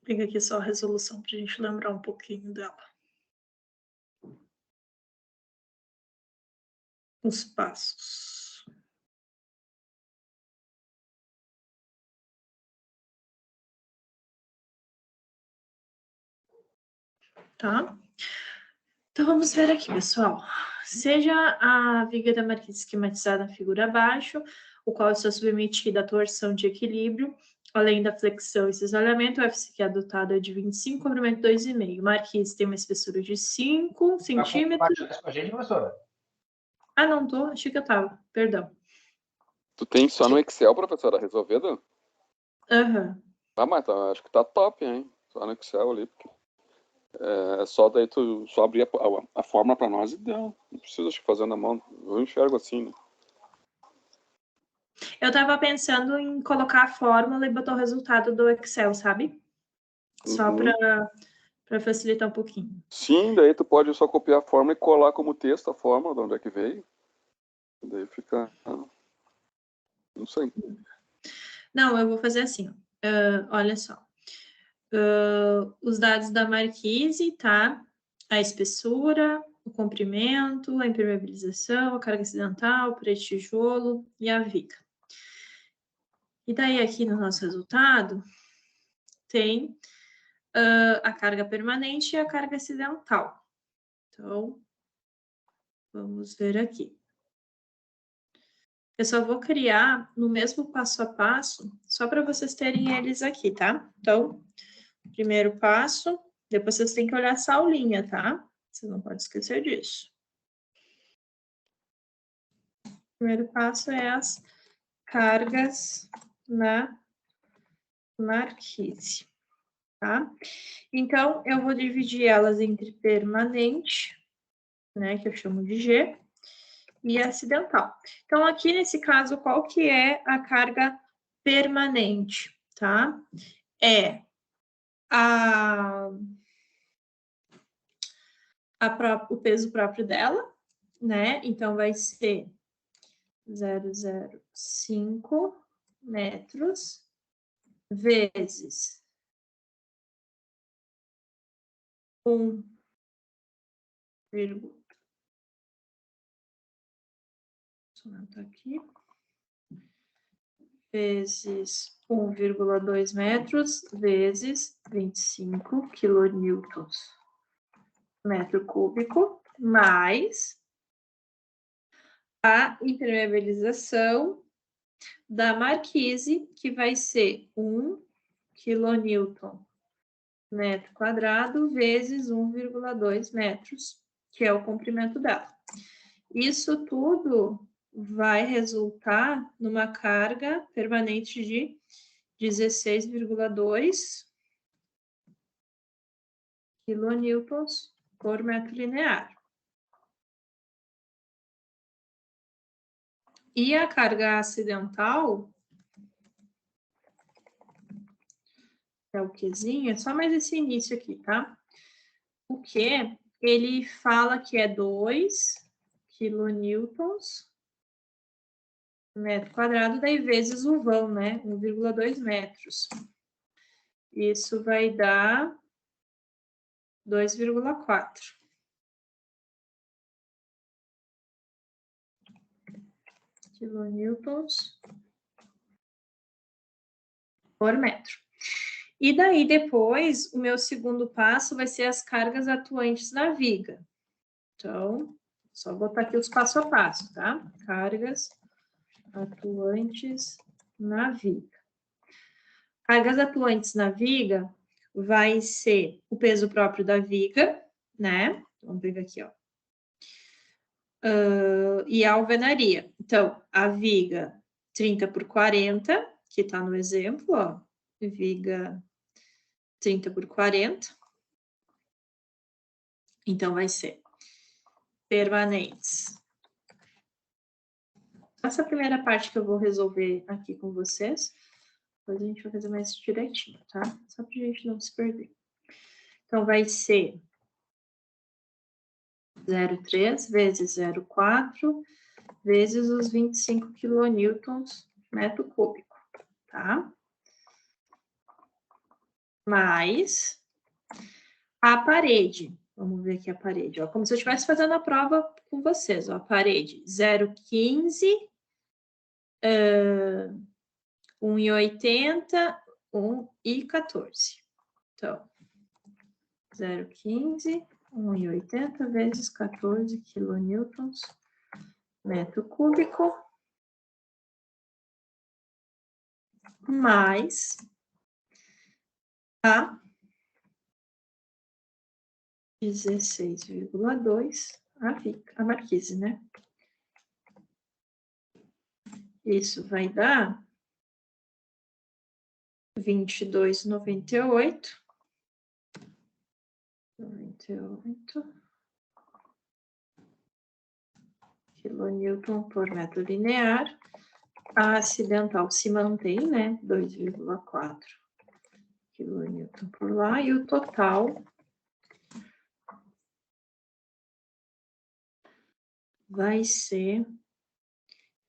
Pega aqui só a resolução para a gente lembrar um pouquinho dela. Os passos. Tá? Então, vamos ver aqui, pessoal. Seja a viga da marquise esquematizada na figura abaixo, o qual está submetida à torção de equilíbrio, além da flexão e cisalhamento, o FCQ adotado é de 25, comprimento 2,5. Marquise tem uma espessura de 5 centímetros. Tá com a gente, professora? Ah, não tô? Achei que eu tava. Perdão. Tu tem só no Excel, professora, resolvido? Aham. Ah, mas tá, acho que tá top, hein? Só no Excel ali. Porque é só daí tu só abrir a fórmula pra nós e deu. Não precisa fazer na mão. Eu enxergo assim, né? Eu tava pensando em colocar a fórmula e botar o resultado do Excel, sabe? Só para facilitar um pouquinho. Sim, daí tu pode só copiar a fórmula e colar como texto a fórmula de onde é que veio. Daí fica... Não sei. Não, eu vou fazer assim, ó. Olha só. Os dados da marquise, tá? A espessura, o comprimento, a impermeabilização, a carga acidental, o pré-tijolo e a viga. E daí aqui no nosso resultado tem a carga permanente e a carga acidental. Então, vamos ver aqui. Eu só vou criar no mesmo passo a passo, só para vocês terem eles aqui, tá? Então, primeiro passo, depois vocês têm que olhar essa aulinha, tá? Você não pode esquecer disso. Primeiro passo é as cargas na marquise, tá? Então, eu vou dividir elas entre permanente, né, que eu chamo de G, e acidental. Então, aqui nesse caso, qual que é a carga permanente, tá? É o peso próprio dela, né? Então, vai ser 0,05 metros vezes 1, aqui, vezes 1,2 metros vezes 25 quilonewtons metro cúbico, mais a impermeabilização da marquise, que vai ser 1 quilonewton metro quadrado vezes 1,2 metros, que é o comprimento dela. Isso tudo vai resultar numa carga permanente de 16,2 quilonewtons por metro linear. E a carga acidental, é o quezinho, é só mais esse início aqui, tá? O que ele fala que é 2 quilonewtons metro quadrado, daí vezes o vão, né? 1,2 metros. Isso vai dar 2,4 quilonewtons por metro. E daí, depois, o meu segundo passo vai ser as cargas atuantes na viga. Então, só botar aqui os passo a passo, tá? Cargas atuantes na viga. Cargas atuantes na viga vai ser o peso próprio da viga, né? Vamos pegar aqui, ó. E a alvenaria. Então, a viga 30 por 40, que está no exemplo, ó. Viga 30 por 40. Então, vai ser permanentes. Essa primeira parte que eu vou resolver aqui com vocês. Depois a gente vai fazer mais direitinho, tá? Só pra gente não se perder. Então, vai ser 0,3 vezes 0,4 vezes os 25 quilonewtons metro cúbico, tá? Mais a parede. Vamos ver aqui a parede, ó. Como se eu estivesse fazendo a prova com vocês, ó. A parede 0,15, 1,80, 1,14. Então, 0,15, 1,80 vezes 14 quilonewtons metro cúbico, mais a 16,2, a marquise, né? Isso vai dar 22,98. 98 quilonewton por metro linear. A acidental se mantém, né? 2,4 quilonewton por lá. E o total vai ser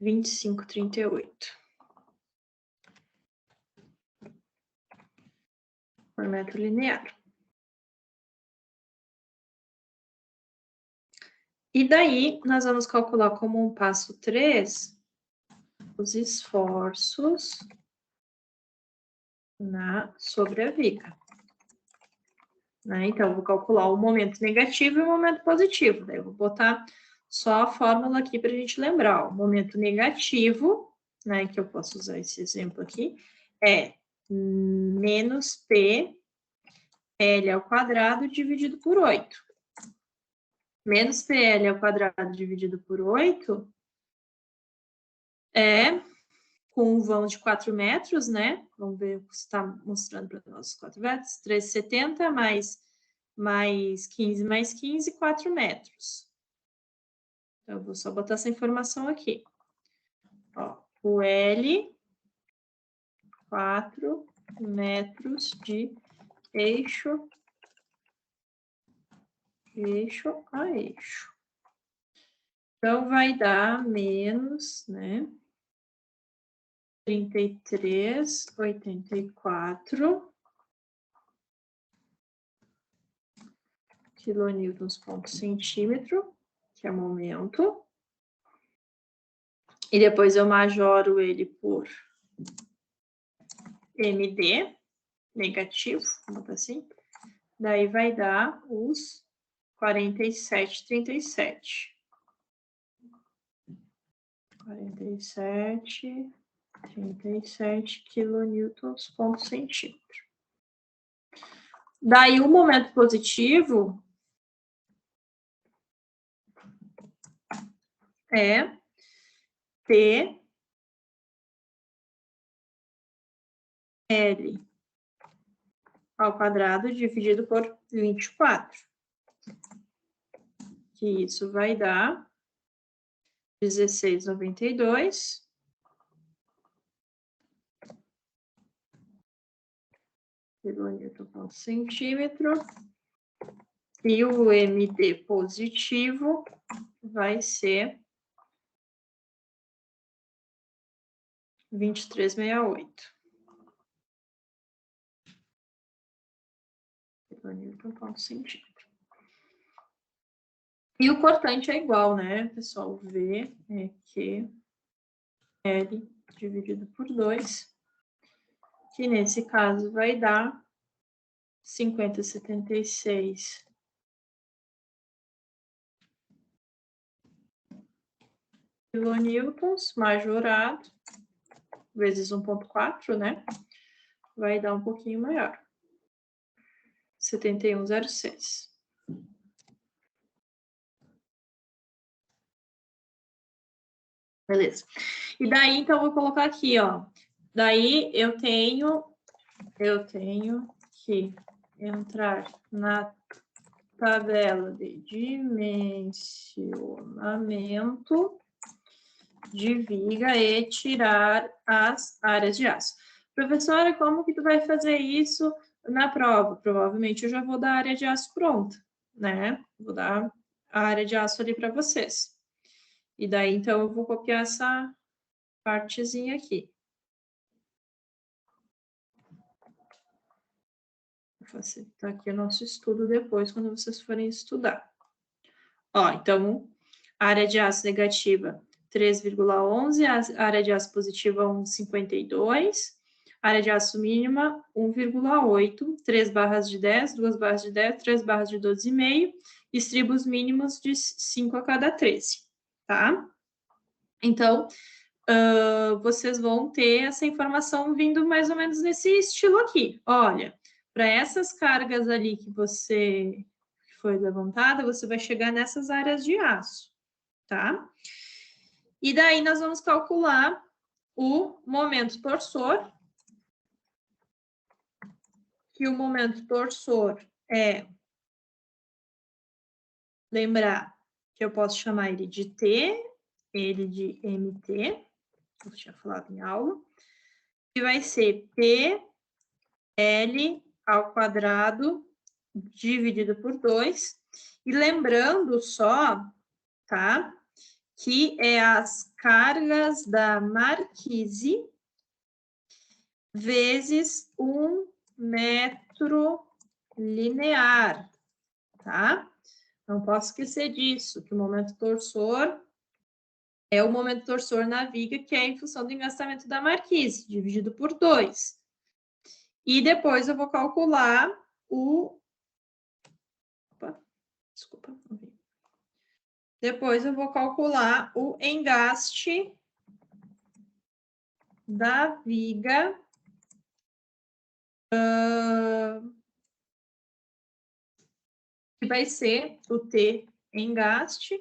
25,38 por metro linear. E daí, nós vamos calcular como um passo 3 os esforços sobre a viga. Né? Então, eu vou calcular o momento negativo e o momento positivo. Daí eu vou botar só a fórmula aqui para a gente lembrar. O momento negativo, né, que eu posso usar esse exemplo aqui, é menos P L ao quadrado dividido por 8. Menos PL ao quadrado dividido por 8 é com um vão de 4 metros, né? Vamos ver o que está mostrando para nós os 4 metros. 3,70 mais 15 mais 15, 4 metros. Então, eu vou só botar essa informação aqui. Ó, o L, 4 metros de eixo a eixo. Então, vai dar menos, né? 33,84 quilonewtons por centímetro, que é o momento. E depois eu majoro ele por MD, negativo, vamos botar assim. Daí vai dar os 47,37. 47,37 quilonewtons por centímetro. Daí o momento positivo é P L ao quadrado dividido por 24. Que isso vai dar 16,92 quilonewton por centímetro. E o MD positivo vai ser 23,68 quilonewton por centímetro. E o cortante é igual, né, pessoal? V é Q L dividido por 2, que nesse caso vai dar 50,76 kilonewtons majorado vezes 1,4, né? Vai dar um pouquinho maior. 71,06. Beleza. E daí, então, eu vou colocar aqui, ó. Daí, eu tenho que entrar na tabela de dimensionamento de viga e tirar as áreas de aço. Professora, como que tu vai fazer isso na prova? Provavelmente eu já vou dar a área de aço pronta, né? Vou dar a área de aço ali para vocês. E daí, então, eu vou copiar essa partezinha aqui. Vou facilitar aqui o nosso estudo depois, quando vocês forem estudar. Ó, então, área de aço negativa 3,11, a área de aço positiva 1,52, área de aço mínima 1,8, 3 barras de 10, 2 barras de 10, 3 barras de 12,5, estribos mínimos de 5 a cada 13, tá? Então, vocês vão ter essa informação vindo mais ou menos nesse estilo aqui. Olha, para essas cargas ali que foi levantada, você vai chegar nessas áreas de aço, tá? E daí nós vamos calcular o momento torsor, que o momento torsor é, lembrar que eu posso chamar ele de T, ele de MT, eu tinha falado em aula, que vai ser P L ao quadrado dividido por 2. E lembrando só, tá? Que é as cargas da marquise vezes 1 metro linear, tá? Não posso esquecer disso, que o momento torsor é o momento torsor na viga, que é em função do engastamento da marquise, dividido por 2. E depois eu vou calcular o... Opa, desculpa, não vi. Depois eu vou calcular o engaste da viga que vai ser o T engaste,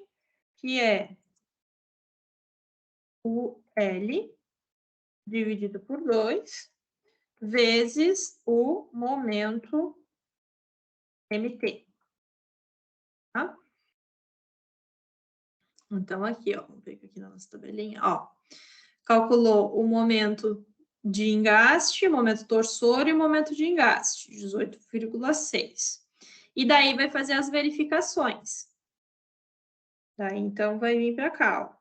que é o L dividido por 2, vezes o momento MT. Tá? Então, aqui, ó, vamos pegar aqui na nossa tabelinha, ó. Calculou o momento de engaste, o momento torsor e o momento de engaste, 18,6. E daí vai fazer as verificações. Daí, então, vai vir para cá, ó.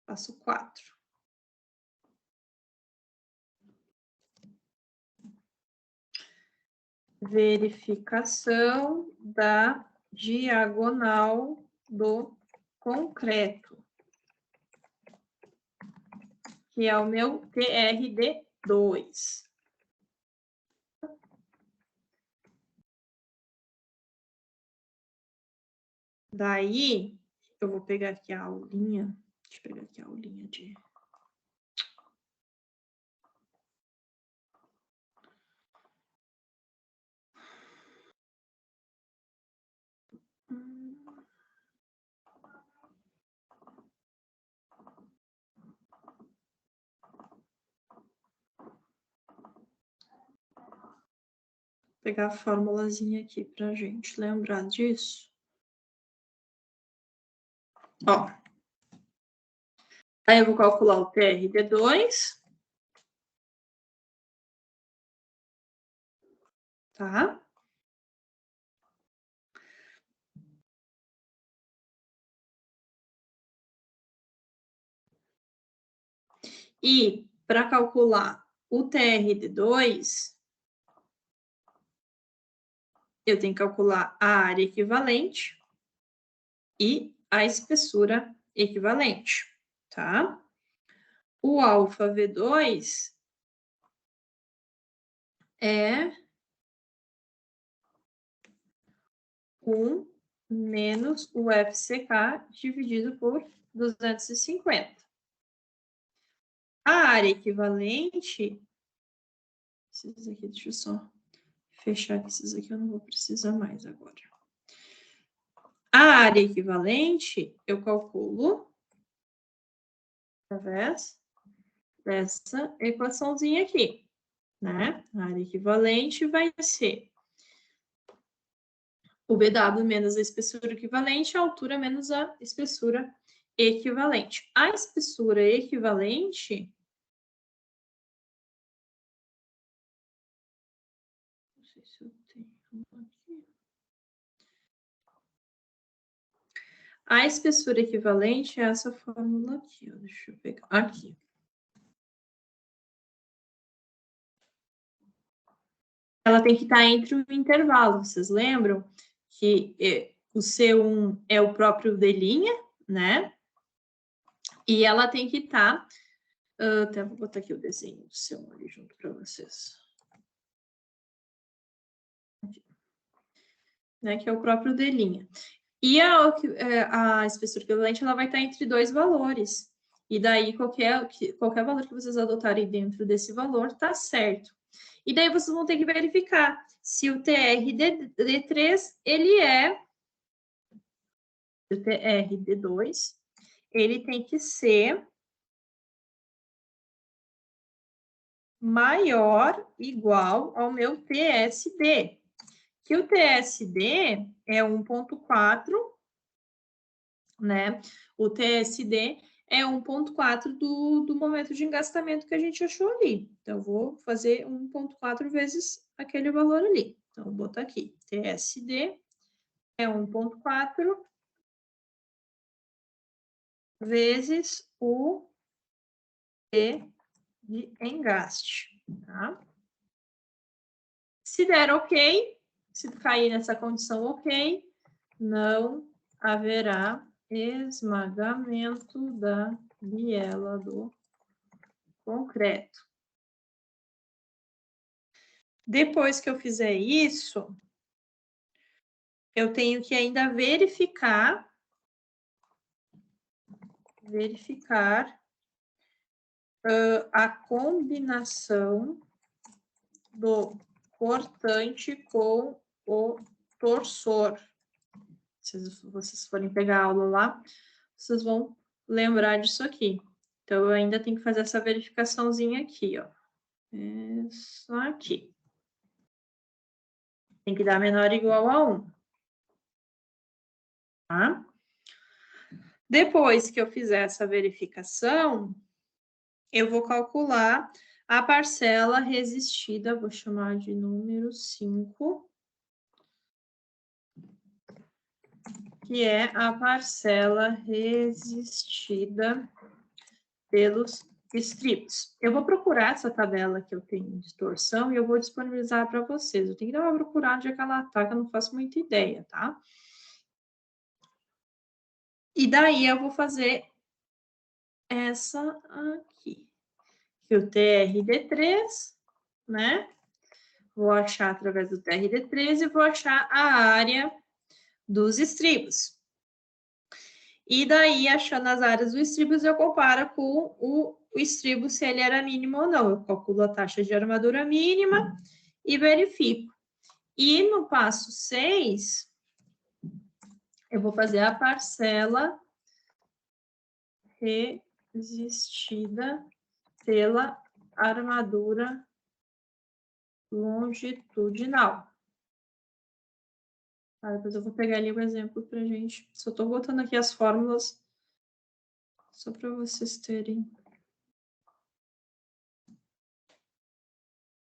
Passo 4. Verificação da diagonal do concreto, que é o meu TRD2. Daí, eu vou pegar aqui a aulinha. Deixa eu pegar aqui a aulinha de... Pegar a formulazinha aqui pra gente lembrar disso. Ó. Aí eu vou calcular o TRD2. Tá? E para calcular o TRD2, eu tenho que calcular a área equivalente e a espessura equivalente, tá? O alfa V2 é 1 menos o FCK dividido por 250. A área equivalente... Esses aqui, deixa eu só fechar que esses aqui eu não vou precisar mais agora. A área equivalente eu calculo através dessa equaçãozinha aqui, né? A área equivalente vai ser o BW menos a espessura equivalente, a altura menos a espessura equivalente. A espessura equivalente... Não sei se eu tenho aqui. A espessura equivalente é essa fórmula aqui, ó. Deixa eu pegar aqui. Ela tem que estar entre o intervalo, vocês lembram? Que o C1 é o próprio D', né? E ela tem que estar... até vou botar aqui o desenho do C1 ali junto para vocês. Aqui. Né? Que é o próprio D'. E a espessura equivalente ela vai estar entre dois valores. E daí, qualquer valor que vocês adotarem dentro desse valor está certo. E daí vocês vão ter que verificar se o TRD3, ele é... O TRD2, ele tem que ser maior, igual ao meu TSD. Que o TSD é 1,4, né? O TSD é 1,4 do momento de engastamento que a gente achou ali. Então, eu vou fazer 1,4 vezes aquele valor ali. Então, vou botar aqui. TSD é 1,4 vezes o T de engaste, tá? Se der ok, se cair nessa condição ok, não haverá esmagamento da biela do concreto. Depois que eu fizer isso, eu tenho que ainda verificar a combinação do cortante com o torsor. Se vocês forem pegar a aula lá, vocês vão lembrar disso aqui. Então, eu ainda tenho que fazer essa verificaçãozinha aqui, ó. Isso aqui. Tem que dar menor ou igual a 1. Tá? Depois que eu fizer essa verificação, eu vou calcular a parcela resistida, vou chamar de número 5, que é a parcela resistida pelos estribos. Eu vou procurar essa tabela que eu tenho de torção e eu vou disponibilizar para vocês. Eu tenho que dar uma procurada onde é que ela está, que eu não faço muita ideia, tá? E daí eu vou fazer essa aqui, que é o TRD3, né? Vou achar através do TRD3 e vou achar a área dos estribos. E daí, achando as áreas dos estribos, eu comparo com o estribo se ele era mínimo ou não. Eu calculo a taxa de armadura mínima e verifico. E no passo 6, eu vou fazer a parcela resistida pela armadura longitudinal. Tá, depois eu vou pegar ali o exemplo para a gente. Só estou botando aqui as fórmulas só para vocês terem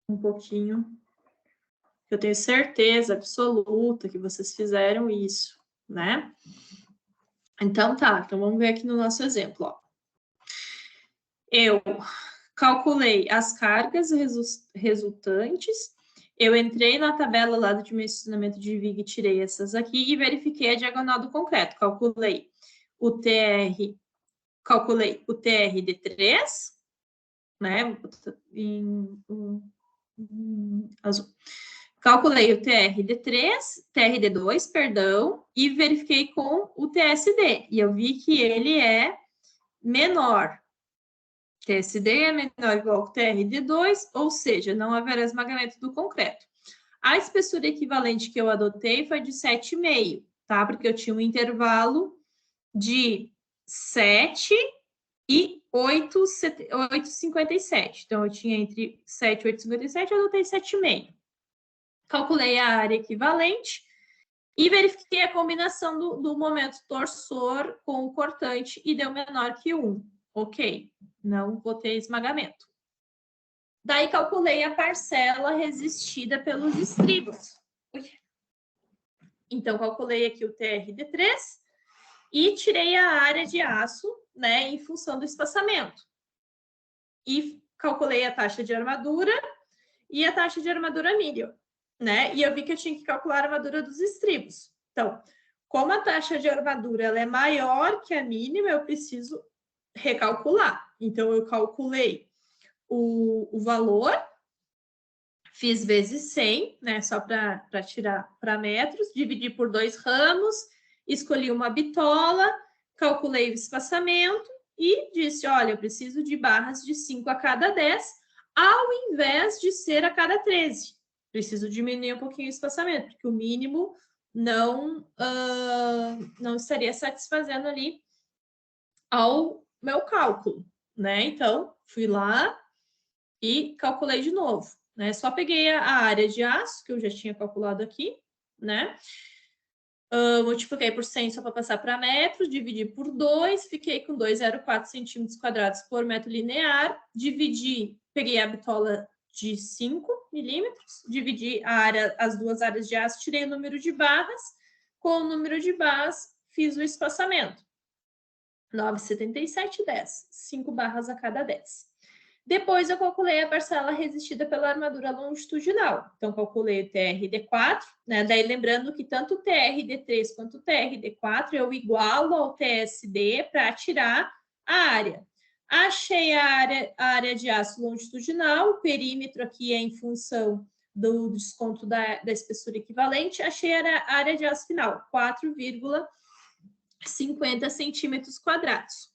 um pouquinho. Eu tenho certeza absoluta que vocês fizeram isso, né? Então tá, então vamos ver aqui no nosso exemplo, ó. Eu calculei as cargas resultantes, Eu entrei na tabela lá do dimensionamento de viga e tirei essas aqui e verifiquei a diagonal do concreto. Calculei o TR de 3, né? Em azul. Calculei o TRD2, perdão, e verifiquei com o TSD. E eu vi que ele é menor. TSD é menor ou igual ao TRD2, ou seja, não haverá esmagamento do concreto. A espessura equivalente que eu adotei foi de 7,5, tá? Porque eu tinha um intervalo de 7 e 8,57. Então, eu tinha entre 7 e 8,57, eu adotei 7,5. Calculei a área equivalente e verifiquei a combinação do momento torsor com o cortante e deu menor que 1. Ok, não vou ter esmagamento. Daí calculei a parcela resistida pelos estribos. Então, calculei aqui o TRD3 e tirei a área de aço, né, em função do espaçamento. E calculei a taxa de armadura e a taxa de armadura mínima, né? E eu vi que eu tinha que calcular a armadura dos estribos. Então, como a taxa de armadura ela é maior que a mínima, eu preciso recalcular. Então, eu calculei o valor, fiz vezes 100, né? Só para tirar para metros, dividi por 2 ramos, escolhi uma bitola, calculei o espaçamento e disse, olha, eu preciso de barras de 5 a cada 10, ao invés de ser a cada 13. Preciso diminuir um pouquinho o espaçamento, porque o mínimo não estaria satisfazendo ali ao meu cálculo, né? Então, fui lá e calculei de novo, né? Só peguei a área de aço, que eu já tinha calculado aqui, né? Multipliquei por 100 só para passar para metros, dividi por 2, fiquei com 2,04 centímetros quadrados por metro linear, peguei a bitola de 5 milímetros, dividi as duas áreas de aço, tirei o número de barras, com o número de barras fiz o espaçamento. 9,77, 10. 5 barras a cada 10. Depois eu calculei a parcela resistida pela armadura longitudinal. Então, calculei o TRD4, né? Daí, lembrando que tanto o TRD3 quanto o TRD4 eu igualo ao TSD para tirar a área. Achei a área de aço longitudinal, o perímetro aqui é em função do desconto da espessura equivalente. Achei a área de aço final, 4,50 centímetros quadrados.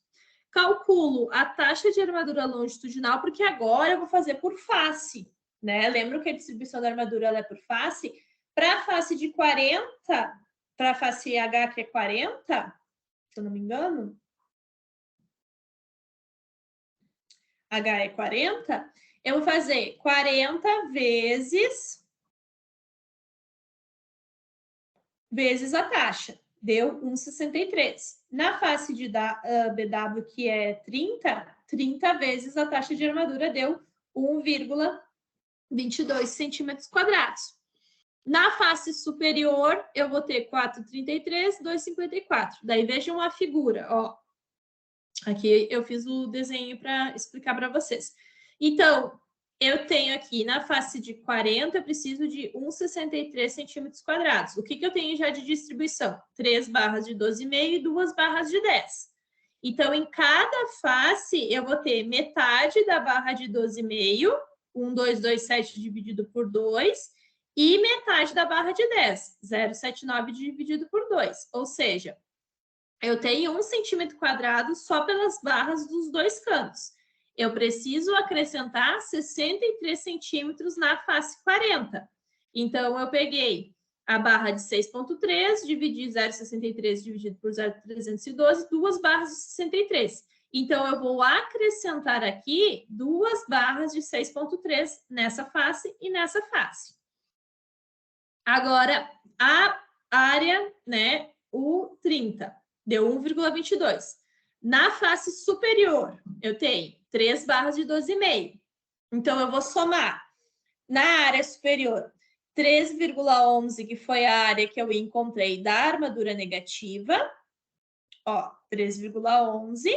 Calculo a taxa de armadura longitudinal, porque agora eu vou fazer por face, né? Lembra que a distribuição da armadura ela é por face? Para a face de 40, para a face H, que é 40, se eu não me engano, H é 40, eu vou fazer 40 vezes a taxa. Deu 1,63. Na face de BW, que é 30 vezes a taxa de armadura deu 1,22 centímetros quadrados. Na face superior, eu vou ter 4,33, 2,54. Daí vejam a figura, ó. Aqui eu fiz o desenho para explicar para vocês. Então, eu tenho aqui na face de 40, eu preciso de 1,63 centímetros quadrados. O que eu tenho já de distribuição? 3 barras de 12,5 e 2 barras de 10. Então, em cada face, eu vou ter metade da barra de 12,5, 1,227 dividido por 2, e metade da barra de 10, 0,79 dividido por 2. Ou seja, eu tenho 1 centímetro quadrado só pelas barras dos dois cantos. Eu preciso acrescentar 63 centímetros na face 40. Então, eu peguei a barra de 6,3, dividi 0,63 dividido por 0,312, 2 barras de 63. Então, eu vou acrescentar aqui 2 barras de 6,3 nessa face e nessa face. Agora, a área, né, o 30, deu 1,22. Na face superior, eu tenho 3 barras de 12,5. Então, eu vou somar na área superior 3,11, que foi a área que eu encontrei da armadura negativa. Ó, 3,11.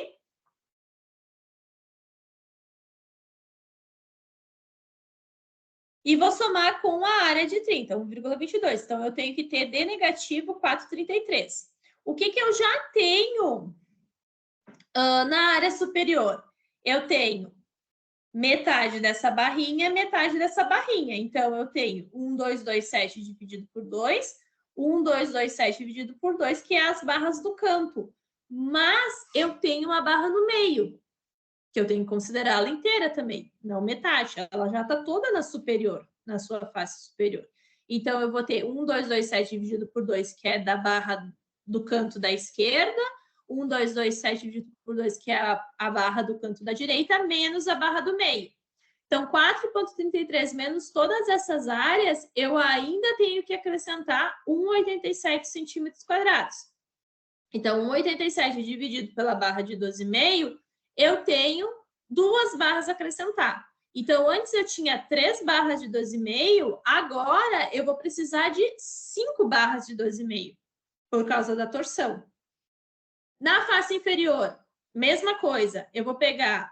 e vou somar com a área de 30, 1,22. Então, eu tenho que ter D negativo 4,33. O que eu já tenho na área superior? Eu tenho metade dessa barrinha, metade dessa barrinha. Então, eu tenho 1,227 dividido por 2, 1,227 dividido por 2, que é as barras do canto. Mas eu tenho uma barra no meio, que eu tenho que considerá-la inteira também, não metade. Ela já está toda na superior, na sua face superior. Então, eu vou ter 1,227 dividido por 2, que é da barra do canto da esquerda, 1,227 dividido por 2, que é a barra do canto da direita, menos a barra do meio. Então, 4,33 menos todas essas áreas, eu ainda tenho que acrescentar 1,87 centímetros quadrados. Então, 1,87 dividido pela barra de 12,5, eu tenho 2 barras a acrescentar. Então, antes eu tinha 3 barras de 12,5, agora eu vou precisar de 5 barras de 12,5, por causa da torção. Na face inferior, mesma coisa. Eu vou pegar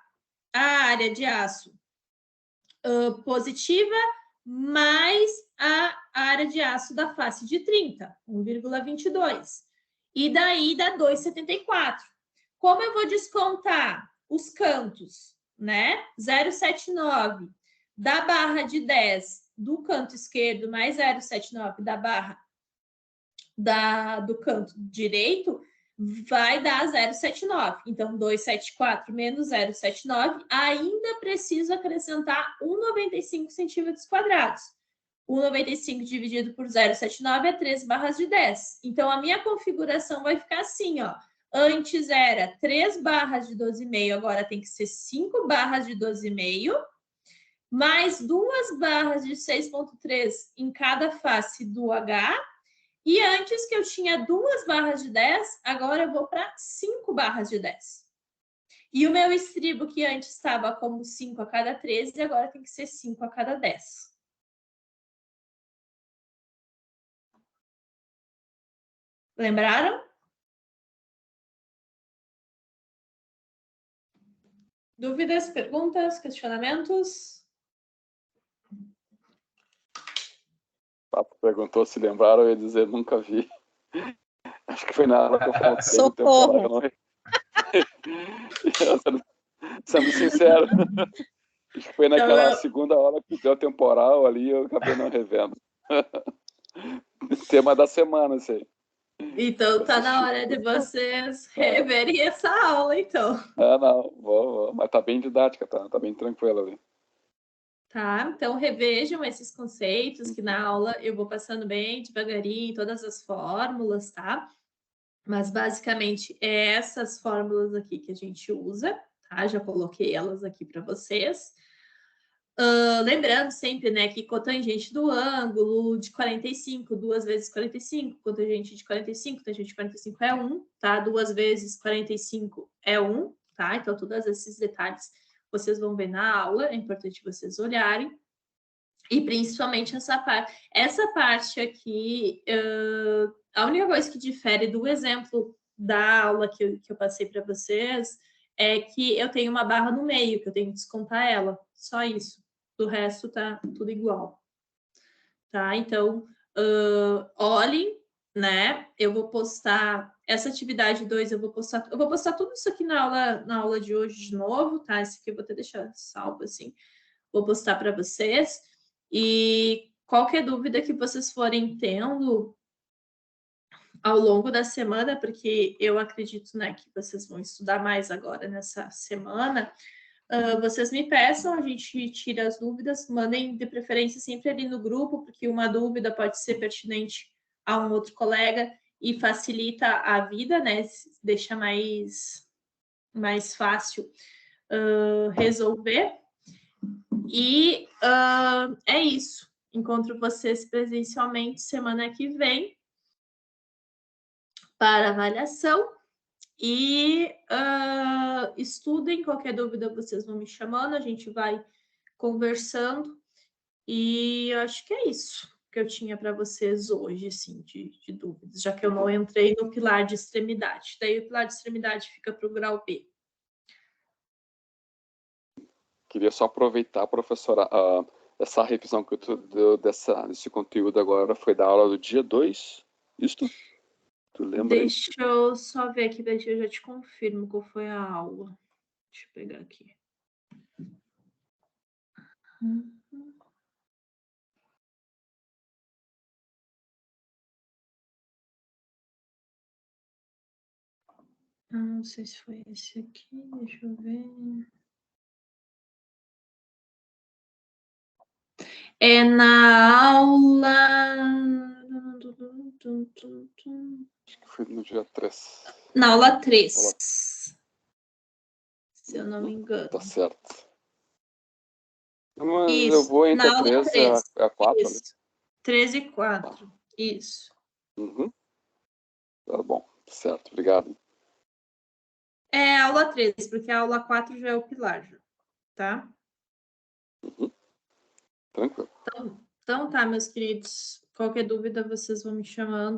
a área de aço positiva mais a área de aço da face de 30, 1,22. E daí dá 2,74. Como eu vou descontar os cantos, né? 0,79 da barra de 10 do canto esquerdo mais 0,79 da barra do canto direito, vai dar 0,79. Então, 2,74 menos 0,79, ainda preciso acrescentar 1,95 centímetros quadrados. 1,95 dividido por 0,79 é 3 barras de 10. Então, a minha configuração vai ficar assim, ó. Antes era 3 barras de 12,5, agora tem que ser 5 barras de 12,5, mais 2 barras de 6,3 em cada face do H. E antes que eu tinha 2 barras de 10, agora eu vou para 5 barras de 10. E o meu estribo, que antes estava como 5 a cada 13, agora tem que ser 5 a cada 10. Lembraram? Dúvidas, perguntas, questionamentos? Papo perguntou se lembraram, eu ia dizer nunca vi. Acho que foi na aula que eu faltei. Socorro! Sendo sincero, acho que foi naquela segunda aula que deu temporal ali, eu acabei não revendo. Tema da semana, isso aí. Então tá na hora de vocês reverem essa aula, então. Não, vou. Mas tá bem didática, tá bem tranquila ali. Tá, então revejam esses conceitos que na aula eu vou passando bem devagarinho, todas as fórmulas, tá? Mas basicamente é essas fórmulas aqui que a gente usa, tá? Já coloquei elas aqui para vocês. Lembrando sempre, né, que cotangente do ângulo de 45, 2 vezes 45, cotangente de 45, tangente de 45 é 1, tá? 2 vezes 45 é 1, tá? Então, todos esses detalhes vocês vão ver na aula, é importante vocês olharem. E principalmente essa parte. Essa parte aqui, a única coisa que difere do exemplo da aula que eu passei para vocês é que eu tenho uma barra no meio, que eu tenho que descontar ela. Só isso. Do resto tá tudo igual. Tá? Então, olhem, né? Eu vou postar essa atividade 2, eu vou postar tudo isso aqui na aula de hoje de novo, tá? Esse aqui eu vou até deixar salvo assim. Vou postar para vocês. E qualquer dúvida que vocês forem tendo ao longo da semana, porque eu acredito, né, que vocês vão estudar mais agora nessa semana, vocês me peçam, a gente tira as dúvidas, mandem de preferência sempre ali no grupo, porque uma dúvida pode ser pertinente a um outro colega e facilita a vida, né, deixa mais fácil resolver. E é isso. Encontro vocês presencialmente semana que vem para avaliação. E estudem, qualquer dúvida vocês vão me chamando, a gente vai conversando. E eu acho que é isso que eu tinha para vocês hoje, assim, de dúvidas, já que eu não entrei no pilar de extremidade. Daí o pilar de extremidade fica para o grau B. Queria só aproveitar, professora, essa revisão que tu deu desse conteúdo agora foi da aula do dia 2? Isto? Tu lembra aí? Deixa eu só ver aqui, daí eu já te confirmo qual foi a aula. Deixa eu pegar aqui. Não sei se foi esse aqui, deixa eu ver. É na aula. Acho que foi no dia 3. Na aula 3. Se eu não me engano. Tá certo. Mas eu Isso, vou entre na a aula 3 e a 4. Ali. Isso. 3 e 4. Isso. Uhum. Tá bom, certo, obrigado. É a aula 3, porque a aula 4 já é o pilar, tá? Uhum. Tranquilo. Então tá, meus queridos. Qualquer dúvida, vocês vão me chamando.